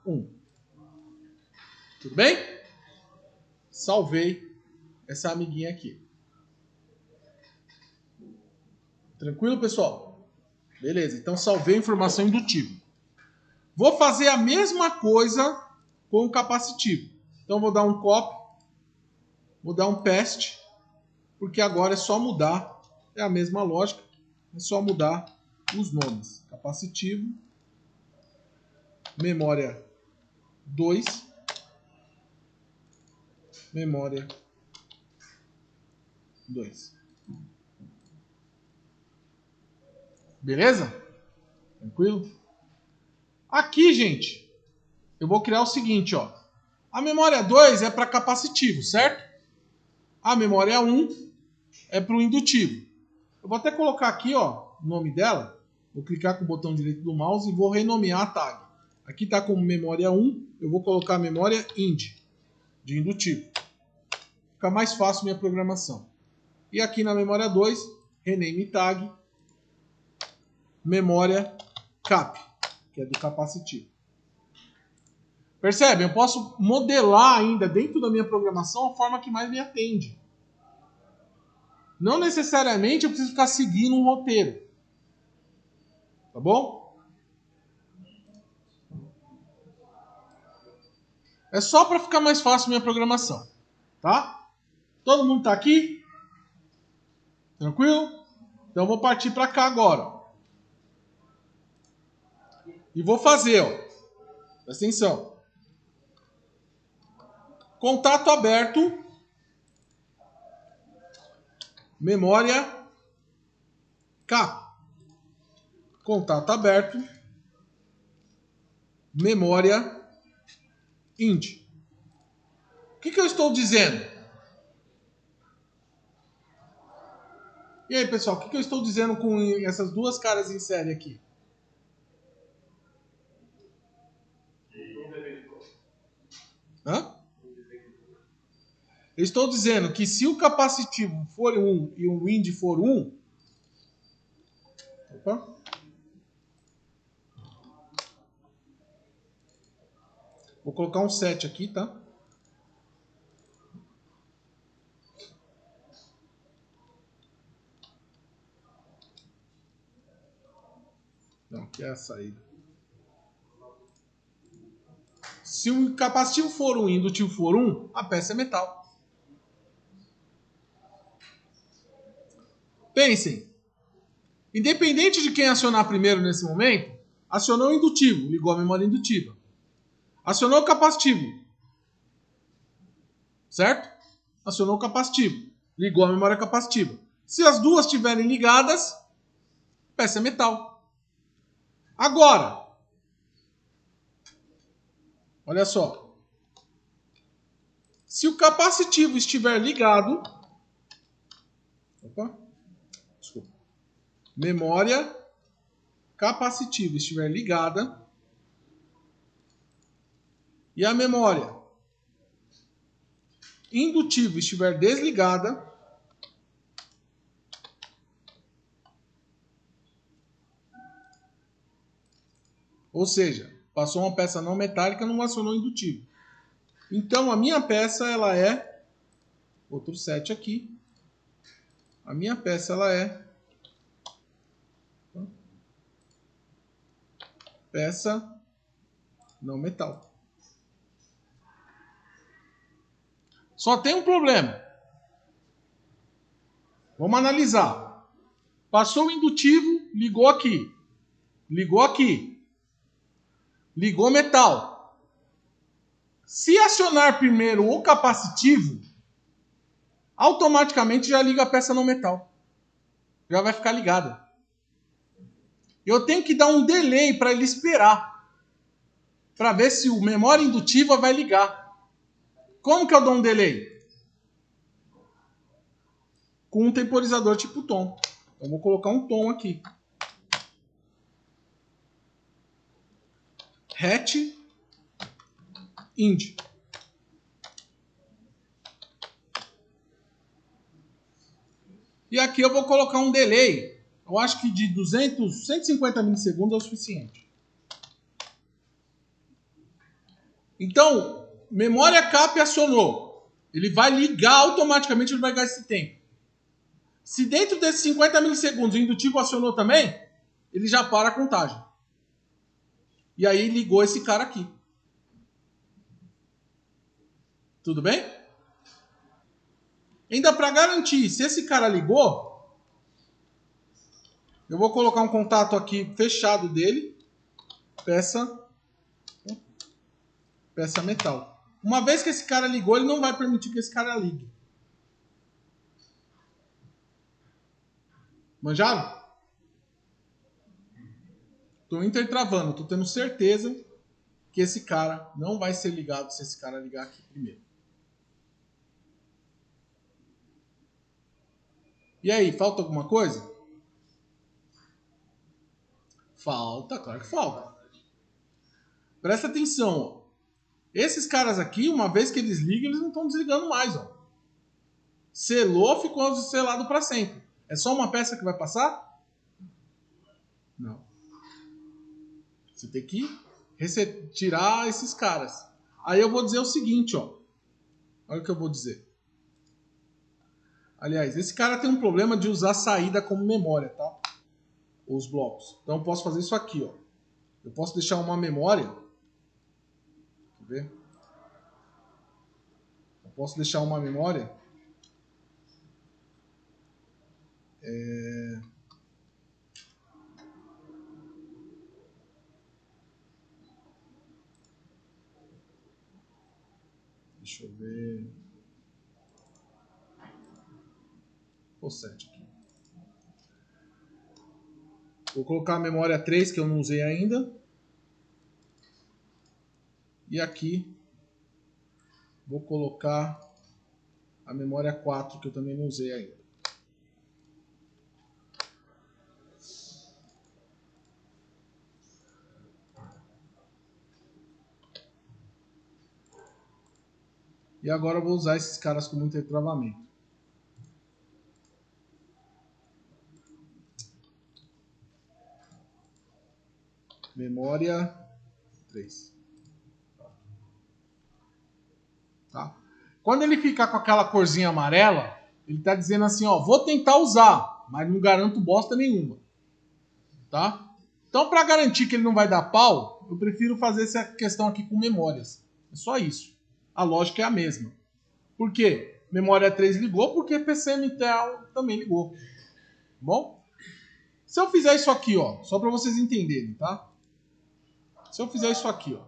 1. Tudo bem? Salvei essa amiguinha aqui. Tranquilo, pessoal? Beleza, então salvei a informação indutiva. Vou fazer a mesma coisa com o capacitivo. Então vou dar um copy, vou dar um paste, porque agora é só mudar, é a mesma lógica, é só mudar os nomes. Capacitivo, memória 2, memória 2. Beleza? Tranquilo? Aqui, gente, eu vou criar o seguinte, ó. A memória 2 é para capacitivo, certo? A memória 1 é para o indutivo. Eu vou até colocar aqui, ó, o nome dela. Vou clicar com o botão direito do mouse e vou renomear a tag. Aqui está como memória 1, eu vou colocar a memória ind, de indutivo. Fica mais fácil minha programação. E aqui na memória 2, rename tag, memória cap, que é do capacitivo. Percebe? Eu posso modelar ainda dentro da minha programação a forma que mais me atende. Não necessariamente eu preciso ficar seguindo um roteiro. Tá bom? É só para ficar mais fácil minha programação. Tá? Todo mundo tá aqui? Tranquilo? Então eu vou partir para cá agora. E vou fazer, ó. Presta atenção. Contato aberto. Memória cap. Contato aberto. Memória int. O que eu estou dizendo? E aí, pessoal, o que eu estou dizendo com essas duas caras em série aqui? Hã? Eu estou dizendo que se o capacitivo for 1 e o wind for 1... Opa. Vou colocar um 7 aqui, tá? Não, aqui é a saída. Se o capacitivo for 1 e o indutivo for 1, a peça é metal. Pensem. Independente de quem acionar primeiro nesse momento, acionou o indutivo, ligou a memória indutiva. Acionou o capacitivo. Certo? Acionou o capacitivo. Ligou a memória capacitiva. Se as duas estiverem ligadas, peça é metal. Agora, olha só. Se o capacitivo estiver ligado... Opa. Desculpa. Memória capacitiva estiver ligada e a memória indutiva estiver desligada, ou seja, passou uma peça não metálica, não acionou indutivo. Então a minha peça ela é outro 7 aqui. A minha peça ela é peça não metal. Só tem um problema. Vamos analisar. Passou o indutivo, ligou aqui. Ligou aqui. Ligou metal. Se acionar primeiro o capacitivo, automaticamente já liga a peça não metal. Já vai ficar ligada. Eu tenho que dar um delay para ele esperar. Para ver se o memória indutiva vai ligar. Como que eu dou um delay? Com um temporizador tipo tom. Eu vou colocar um tom aqui. Hatch ind. E aqui eu vou colocar um delay. Eu acho que de 150 milissegundos é o suficiente. Então, memória cap acionou. Ele vai ligar automaticamente, ele vai gastar esse tempo. Se dentro desses 50 milissegundos o indutivo acionou também, ele já para a contagem. E aí ligou esse cara aqui. Tudo bem? Ainda para garantir, se esse cara ligou, eu vou colocar um contato aqui fechado dele. Peça metal. Uma vez que esse cara ligou, ele não vai permitir que esse cara ligue. Manjaram? Estou intertravando, estou tendo certeza que esse cara não vai ser ligado se esse cara ligar aqui primeiro. E aí, falta alguma coisa? Falta, claro que falta. Presta atenção, ó. Esses caras aqui, uma vez que eles ligam, eles não estão desligando mais, ó. Selou, ficou selado para sempre. É só uma peça que vai passar? Não. Você tem que tirar esses caras. Aí eu vou dizer o seguinte, ó. Olha o que eu vou dizer. Aliás, esse cara tem um problema de usar saída como memória, tá? Os blocos. Então eu posso fazer isso aqui, ó. Eu posso deixar uma memória. Quer ver? Eu posso deixar uma memória. Deixa eu ver. Vou 7 aqui. Vou colocar a memória 3, que eu não usei ainda. E aqui vou colocar a memória 4, que eu também não usei ainda. E agora eu vou usar esses caras com muito retravamento. Memória 3. Tá? Quando ele ficar com aquela corzinha amarela, ele está dizendo assim, ó, vou tentar usar, mas não garanto bosta nenhuma. Tá? Então, para garantir que ele não vai dar pau, eu prefiro fazer essa questão aqui com memórias. É só isso. A lógica é a mesma. Por quê? Memória 3 ligou, porque PCM Intel também ligou. Bom? Se eu fizer isso aqui, ó, só para vocês entenderem, tá? Se eu fizer isso aqui, ó.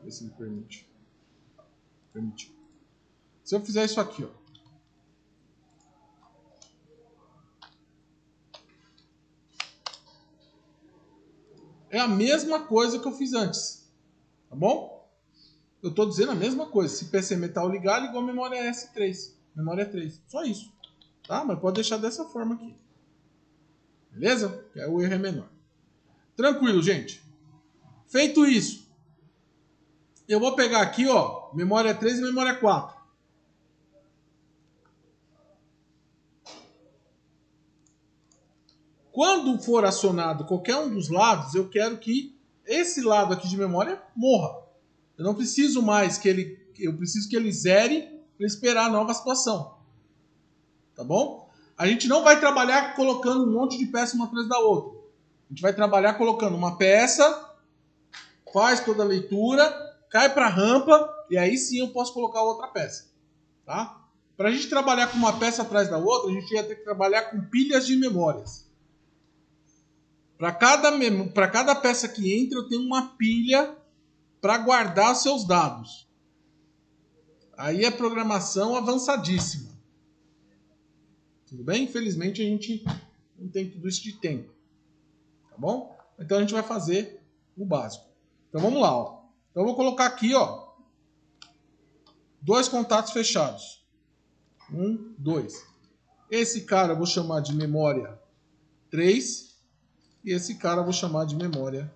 Vê se me permite. Permitiu. Se eu fizer isso aqui, ó. É a mesma coisa que eu fiz antes. Tá bom? Eu estou dizendo a mesma coisa. Se PC Metal ligar, ligou a memória S3. Memória 3. Só isso. Tá? Mas pode deixar dessa forma aqui. Beleza? Que aí o erro é menor. Tranquilo, gente. Feito isso, eu vou pegar aqui, ó, memória 3 e memória 4. Quando for acionado qualquer um dos lados, eu quero que esse lado aqui de memória morra. Eu não preciso mais que ele... Eu preciso que ele zere para esperar a nova situação. Tá bom? A gente não vai trabalhar colocando um monte de peça uma atrás da outra. A gente vai trabalhar colocando uma peça, faz toda a leitura, cai para a rampa e aí sim eu posso colocar outra peça. Tá? Para a gente trabalhar com uma peça atrás da outra, a gente ia ter que trabalhar com pilhas de memórias. Para cada peça que entra, eu tenho uma pilha para guardar os seus dados. Aí é programação avançadíssima. Tudo bem? Infelizmente a gente não tem tudo isso de tempo. Tá bom? Então a gente vai fazer o básico. Então vamos lá. Ó. Então eu vou colocar aqui, ó, 2 contatos fechados. 1, 2. Esse cara eu vou chamar de memória 3. E esse cara eu vou chamar de memória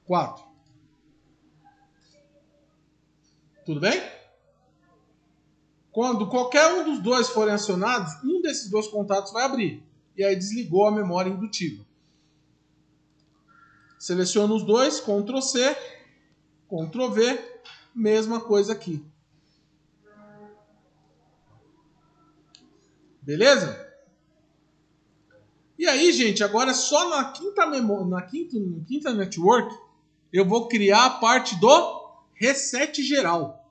4. Tudo bem? Quando qualquer um dos dois forem acionados, um desses 2 contatos vai abrir. E aí desligou a memória indutiva. Seleciono os dois, Ctrl C, Ctrl V, mesma coisa aqui. Beleza? E aí, gente, agora só na quinta network eu vou criar a parte do reset geral.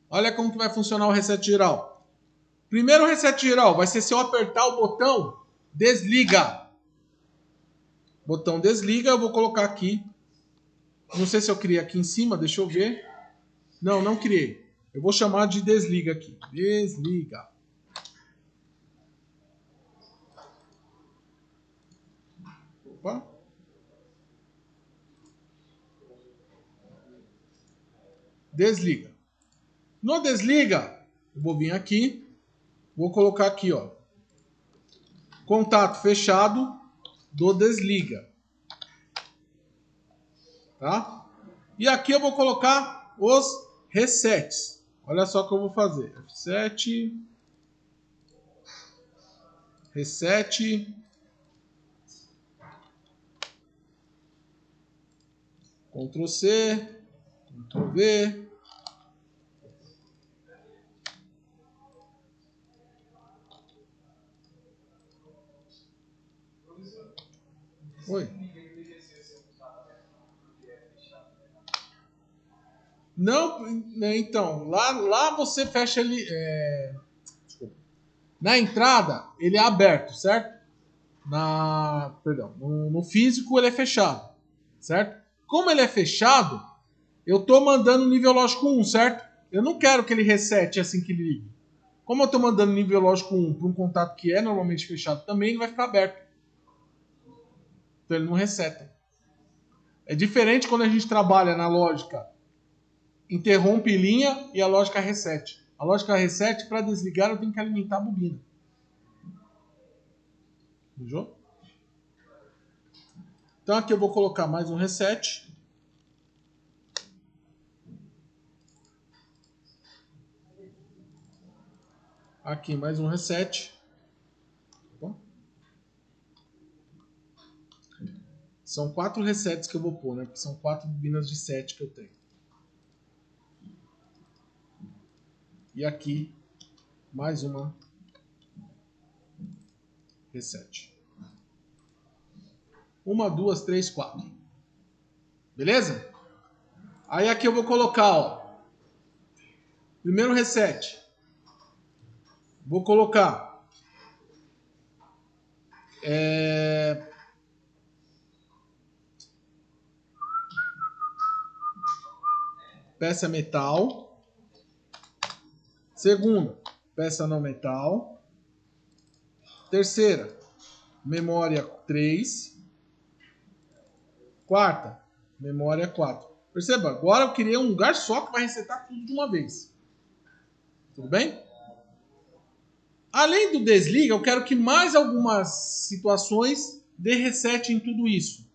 Olha como que vai funcionar o reset geral. Primeiro reset geral vai ser se eu apertar o botão desliga. Botão desliga, eu vou colocar aqui. Não sei se eu criei aqui em cima, deixa eu ver. Não, não criei. Eu vou chamar de desliga aqui. Desliga. Opa. Desliga. No desliga, eu vou vir aqui. Vou colocar aqui, ó. Contato fechado do desliga. Tá? E aqui eu vou colocar os resets. Olha só o que eu vou fazer. F7, reset, Ctrl C, Ctrl V. Oi. Não, então, lá você fecha ele. Na entrada, ele é aberto, certo? Perdão, no físico ele é fechado, certo? Como ele é fechado, eu estou mandando nível lógico 1, certo? Eu não quero que ele resete assim que ele ligue. Como eu estou mandando nível lógico 1 para um contato que é normalmente fechado também, ele vai ficar aberto. Então ele não reseta. É diferente quando a gente trabalha na lógica interrompe linha e a lógica reset. A lógica reset, para desligar, eu tenho que alimentar a bobina. Entendeu? Então aqui eu vou colocar mais um reset. Aqui mais um reset. São 4 resets que eu vou pôr, né? Porque são 4 bobinas de 7 que eu tenho. E aqui mais uma reset. 1, 2, 3, 4. Beleza? Aí aqui eu vou colocar, ó. Primeiro reset. Vou colocar peça metal. Segunda, peça não metal. Terceira, memória 3. Quarta, memória 4. Perceba, agora eu criei um lugar só que vai resetar tudo de uma vez. Tudo bem? Além do desliga, eu quero que mais algumas situações dê reset em tudo isso.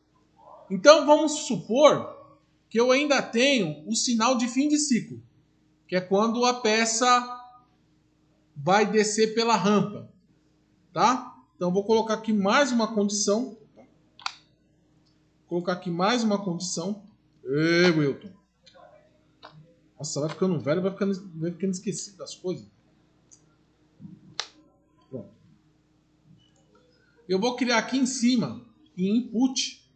Então vamos supor que eu ainda tenho o sinal de fim de ciclo, que é quando a peça vai descer pela rampa, tá? Então vou colocar aqui mais uma condição. Vou colocar aqui mais uma condição. Ei, Wilton. Nossa, vai ficando velho, vai ficando esquecido das coisas. Pronto. Eu vou criar aqui em cima, em input,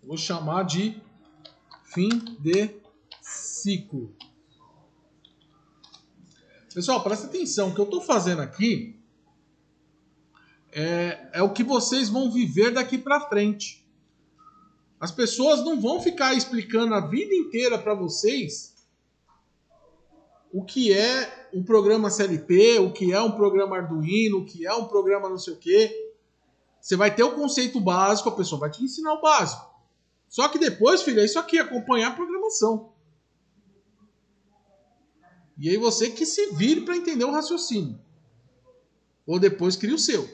eu vou chamar de fim de ciclo. Pessoal, presta atenção, o que eu estou fazendo aqui é o que vocês vão viver daqui para frente. As pessoas não vão ficar explicando a vida inteira para vocês o que é um programa CLP, o que é um programa Arduino, o que é um programa não sei o quê. Você vai ter o conceito básico, a pessoa vai te ensinar o básico. Só que depois, filho, é isso aqui, acompanhar a programação. E aí você que se vire para entender o raciocínio. Ou depois cria o seu.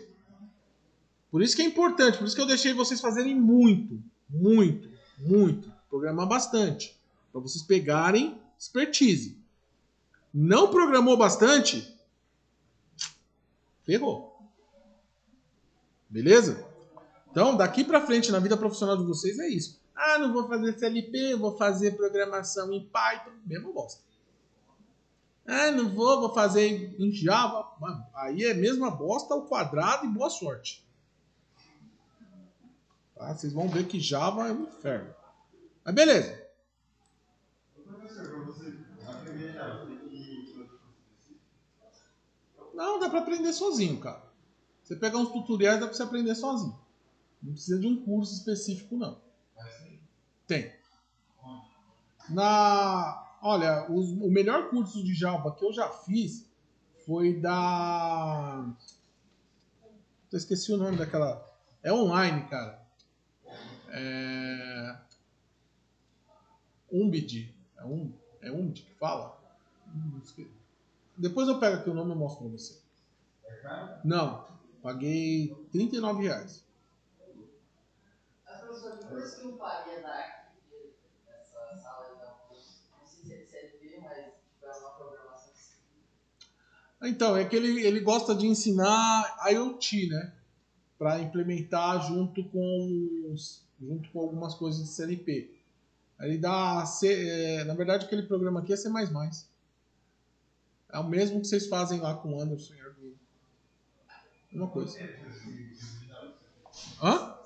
Por isso que é importante, por isso que eu deixei vocês fazerem muito, muito, muito. Programar bastante. Para vocês pegarem expertise. Não programou bastante? Ferrou. Beleza? Então, daqui para frente na vida profissional de vocês é isso. Ah, não vou fazer CLP, vou fazer programação em Python. Mesma bosta. Ah, não vou fazer em Java. Mano, aí é mesma bosta ao quadrado e boa sorte. Tá? Vocês vão ver que Java é um inferno. Mas beleza. Não, dá para aprender sozinho, cara. Você pegar uns tutoriais, dá para você aprender sozinho. Não precisa de um curso específico, não. Tem. O melhor curso de Java que eu já fiz foi da... Eu esqueci o nome daquela... É online, cara. Umbid. É Umbid que fala? Depois eu pego aqui o nome e mostro pra você. Não. Paguei R$ 39. Então, é que ele gosta de ensinar IoT, né? Para implementar junto com algumas coisas de CLP. Ele dá na verdade aquele programa aqui é C++. É o mesmo que vocês fazem lá com o Anderson e Arduino. Uma coisa. Hã?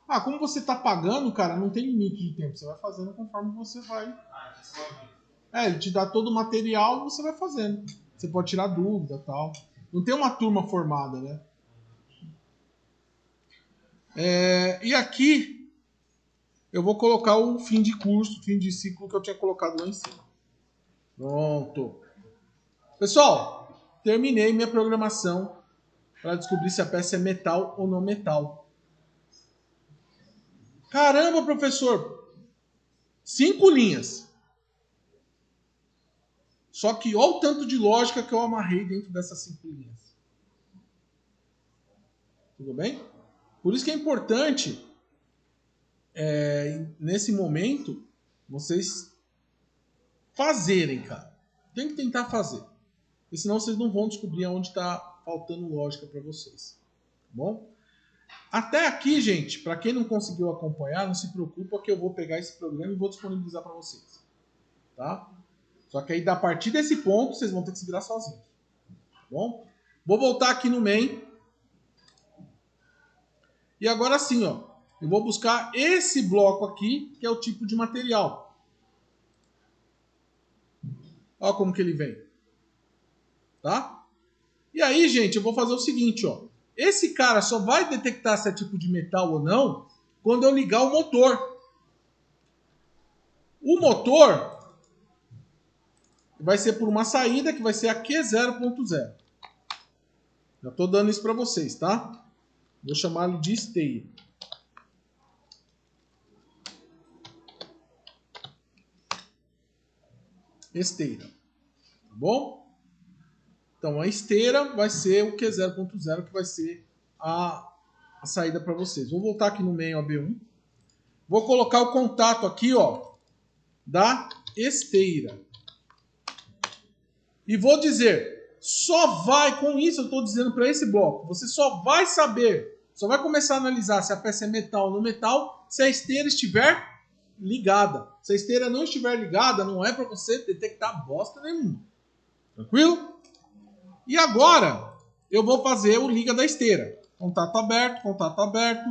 Ah, como você tá pagando, cara, não tem limite de tempo. Você vai fazendo conforme você vai. Ele te dá todo o material e você vai fazendo. Você pode tirar dúvida e tal. Não tem uma turma formada, né? E aqui eu vou colocar o fim de curso, fim de ciclo que eu tinha colocado lá em cima. Pronto. Pessoal, terminei minha programação para descobrir se a peça é metal ou não metal. Caramba, professor! 5 linhas. Só que olha o tanto de lógica que eu amarrei dentro dessas 5 linhas. Tudo bem? Por isso que é importante, nesse momento, vocês fazerem, cara. Tem que tentar fazer. Porque senão vocês não vão descobrir onde está faltando lógica para vocês. Tá bom? Até aqui, gente, para quem não conseguiu acompanhar, não se preocupa que eu vou pegar esse programa e vou disponibilizar para vocês. Tá? Só que aí, a partir desse ponto, vocês vão ter que se virar sozinhos. Tá bom? Vou voltar aqui no main. E agora sim, ó, eu vou buscar esse bloco aqui, que é o tipo de material. Olha como que ele vem. Tá? E aí, gente, eu vou fazer o seguinte, ó. Esse cara só vai detectar se é tipo de metal ou não quando eu ligar o motor. O motor vai ser por uma saída que vai ser a Q0.0. Já estou dando isso para vocês, tá? Vou chamá-lo de esteira. Esteira. Tá bom? Então a esteira vai ser o Q0.0, que vai ser a saída para vocês. Vou voltar aqui no meio AB1. Vou colocar o contato aqui, ó, da esteira. E vou dizer, só vai, com isso eu estou dizendo para esse bloco, você só vai saber, só vai começar a analisar se a peça é metal ou não metal, se a esteira estiver ligada. Se a esteira não estiver ligada, não é para você detectar bosta nenhuma. Tranquilo? E agora, eu vou fazer o liga da esteira. Contato aberto, contato aberto.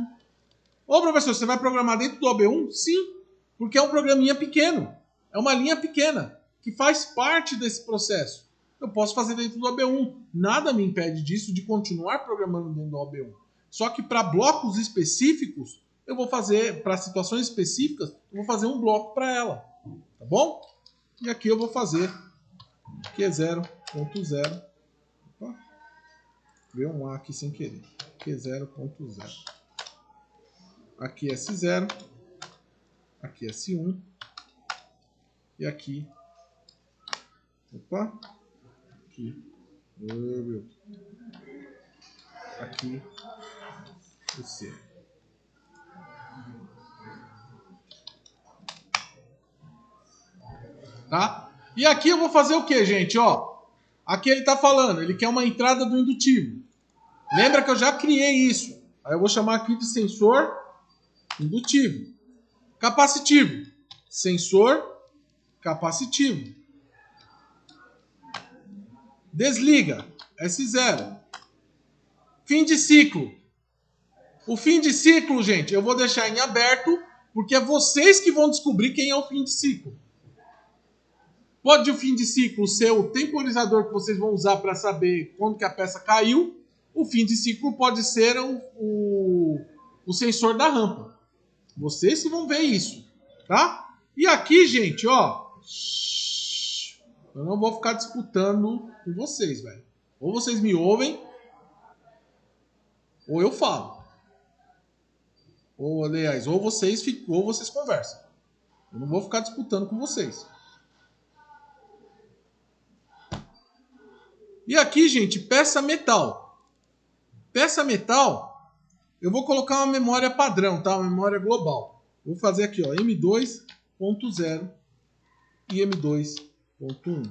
Ô professor, você vai programar dentro do AB1? Sim, porque é um programinha pequeno. É uma linha pequena, que faz parte desse processo. Eu posso fazer dentro do AB1. Nada me impede disso de continuar programando dentro do AB1. Só que para blocos específicos, eu vou fazer, para situações específicas, eu vou fazer um bloco para ela. Tá bom? E aqui eu vou fazer Q0.0. Veio um A aqui sem querer. Q0.0. Aqui S0. Aqui S1. E aqui. Opa. Aqui. Aqui. O C. Tá? E aqui eu vou fazer o que, gente? Ó, aqui ele está falando, ele quer uma entrada do indutivo. Lembra que eu já criei isso. Aí eu vou chamar aqui de sensor indutivo. Capacitivo. Sensor capacitivo. Desliga. S0. Fim de ciclo. O fim de ciclo, gente, eu vou deixar em aberto, porque é vocês que vão descobrir quem é o fim de ciclo. Pode o fim de ciclo ser o temporizador que vocês vão usar para saber quando que a peça caiu. O fim de ciclo pode ser o sensor da rampa. Vocês que vão ver isso, tá? E aqui, gente, ó, eu não vou ficar disputando com vocês, velho. Ou vocês me ouvem, ou eu falo. Ou, aliás, ou vocês conversam. Eu não vou ficar disputando com vocês. E aqui, gente, peça metal. Peça metal, eu vou colocar uma memória padrão, tá? Uma memória global. Vou fazer aqui, ó, M2.0. e M2.1.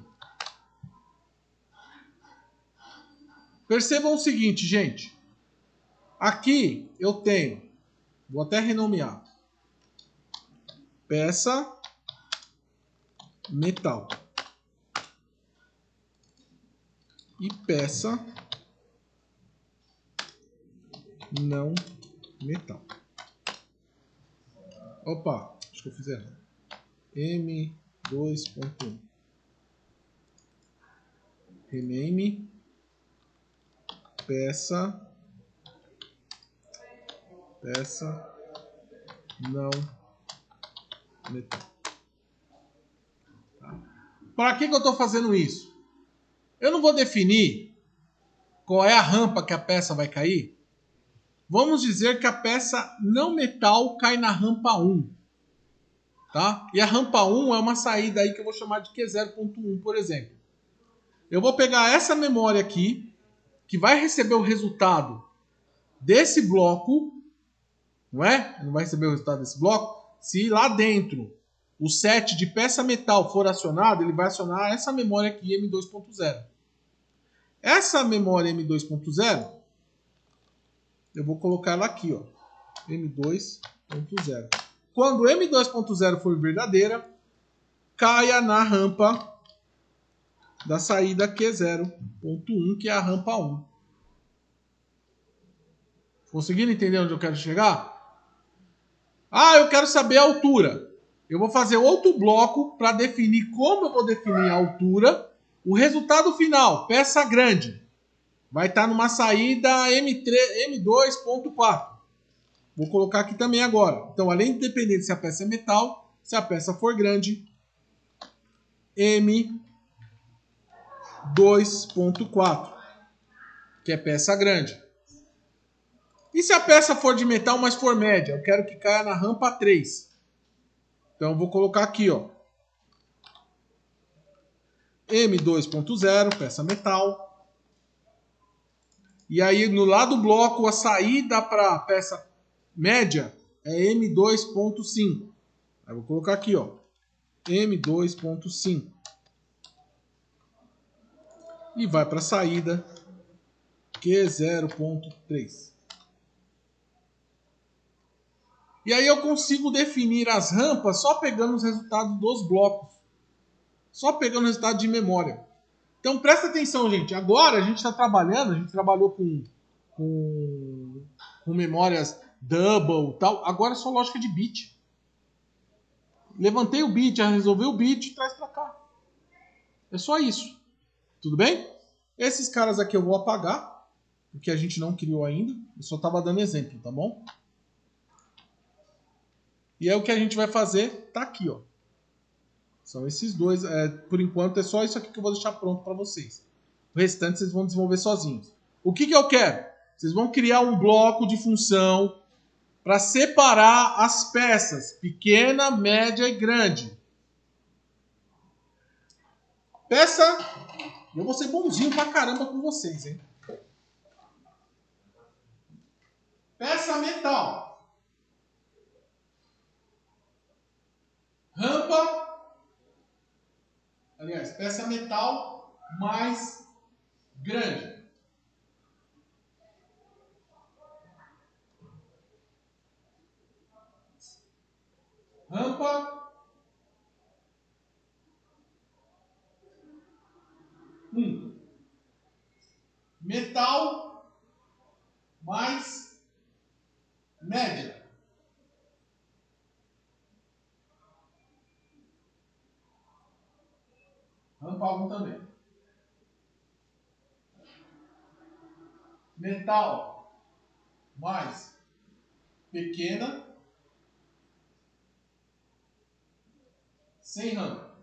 Percebam o seguinte, gente. Aqui eu tenho, vou até renomear, peça metal e peça não metal. Opa, acho que eu fiz errado. M2.1. Rename peça não metal. Tá. Para que eu estou fazendo isso? Eu não vou definir qual é a rampa que a peça vai cair. Vamos dizer que a peça não metal cai na rampa 1. Tá? E a rampa 1 é uma saída aí que eu vou chamar de Q0.1, por exemplo. Eu vou pegar essa memória aqui, que vai receber o resultado desse bloco, não é? Não vai receber o resultado desse bloco. Se lá dentro o set de peça metal for acionado, ele vai acionar essa memória aqui, M2.0. Essa memória M2.0, eu vou colocar ela aqui, ó, M2.0. Quando M2.0 for verdadeira, caia na rampa da saída Q0.1, que é a rampa 1. Conseguiram entender onde eu quero chegar? Ah, eu quero saber a altura. Eu vou fazer outro bloco para definir como eu vou definir a altura. O resultado final, peça grande, vai estar numa saída M2.4. Vou colocar aqui também agora. Então, além de depender se a peça é metal, se a peça for grande, M2.4, que é peça grande. E se a peça for de metal, mas for média? Eu quero que caia na rampa 3. Então, eu vou colocar aqui, ó, M2.0, peça metal. E aí, no lado do bloco, a saída para a peça média é M2.5. Aí, eu vou colocar aqui, ó, M2.5. E vai para a saída Q0.3. E aí eu consigo definir as rampas só pegando os resultados dos blocos. Só pegando o resultado de memória. Então presta atenção, gente. Agora a gente está trabalhando, a gente trabalhou com memórias double e tal. Agora é só lógica de bit. Levantei o bit, já resolveu o bit e traz para cá. É só isso. Tudo bem? Esses caras aqui eu vou apagar, porque a gente não criou ainda. Eu só estava dando exemplo, tá bom? E aí o que a gente vai fazer tá aqui, ó. São esses dois. Por enquanto é só isso aqui que eu vou deixar pronto para vocês. O restante vocês vão desenvolver sozinhos. O que eu quero? Vocês vão criar um bloco de função para separar as peças, pequena, média e grande. Peça, eu vou ser bonzinho pra caramba com vocês, hein? Peça metal. Rampa, aliás, peça metal mais grande. Rampa 1. Metal mais média. Rampa 1 também. Metal mais pequena, sem rampa.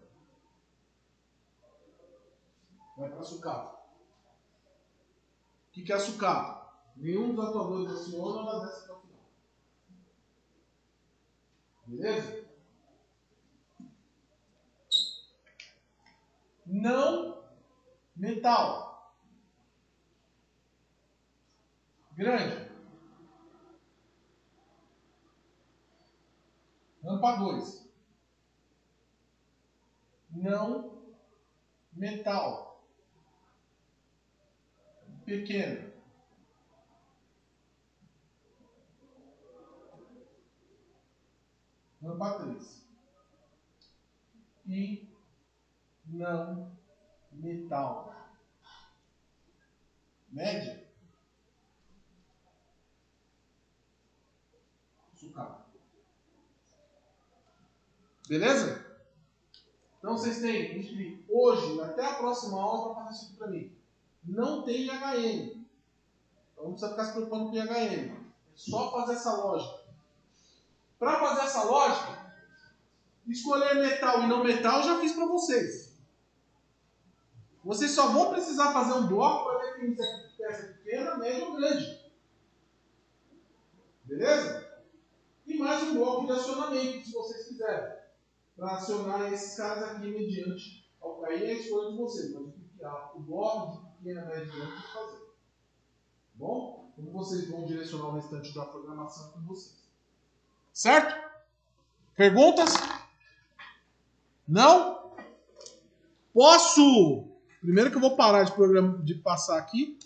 Vai para sucata. O que é sucata? Nenhum dos atuadores aciona, ela desce para o final. Beleza? Não metal. Grande. Rampa 2. não metal. Pequeno. Rampa 3. E não metal. Média. Sucata. Beleza? Então vocês têm entre hoje até a próxima aula para fazer isso aqui para mim. Não tem IHM. Então não precisa ficar se preocupando com IHM. É só fazer essa lógica. Para fazer essa lógica, escolher metal e não metal eu já fiz para vocês. Vocês só vão precisar fazer um bloco para definir se é peça pequena, média ou grande. Beleza? E mais um bloco de acionamento, se vocês quiserem. Para acionar esses caras aqui mediante. Aí é a escolha de vocês. Mas o bloco de pequena, média e grande tem que fazer. Bom? Como vocês vão direcionar o restante da programação com vocês. Certo? Perguntas? Não? Posso? Primeiro que eu vou parar de passar aqui.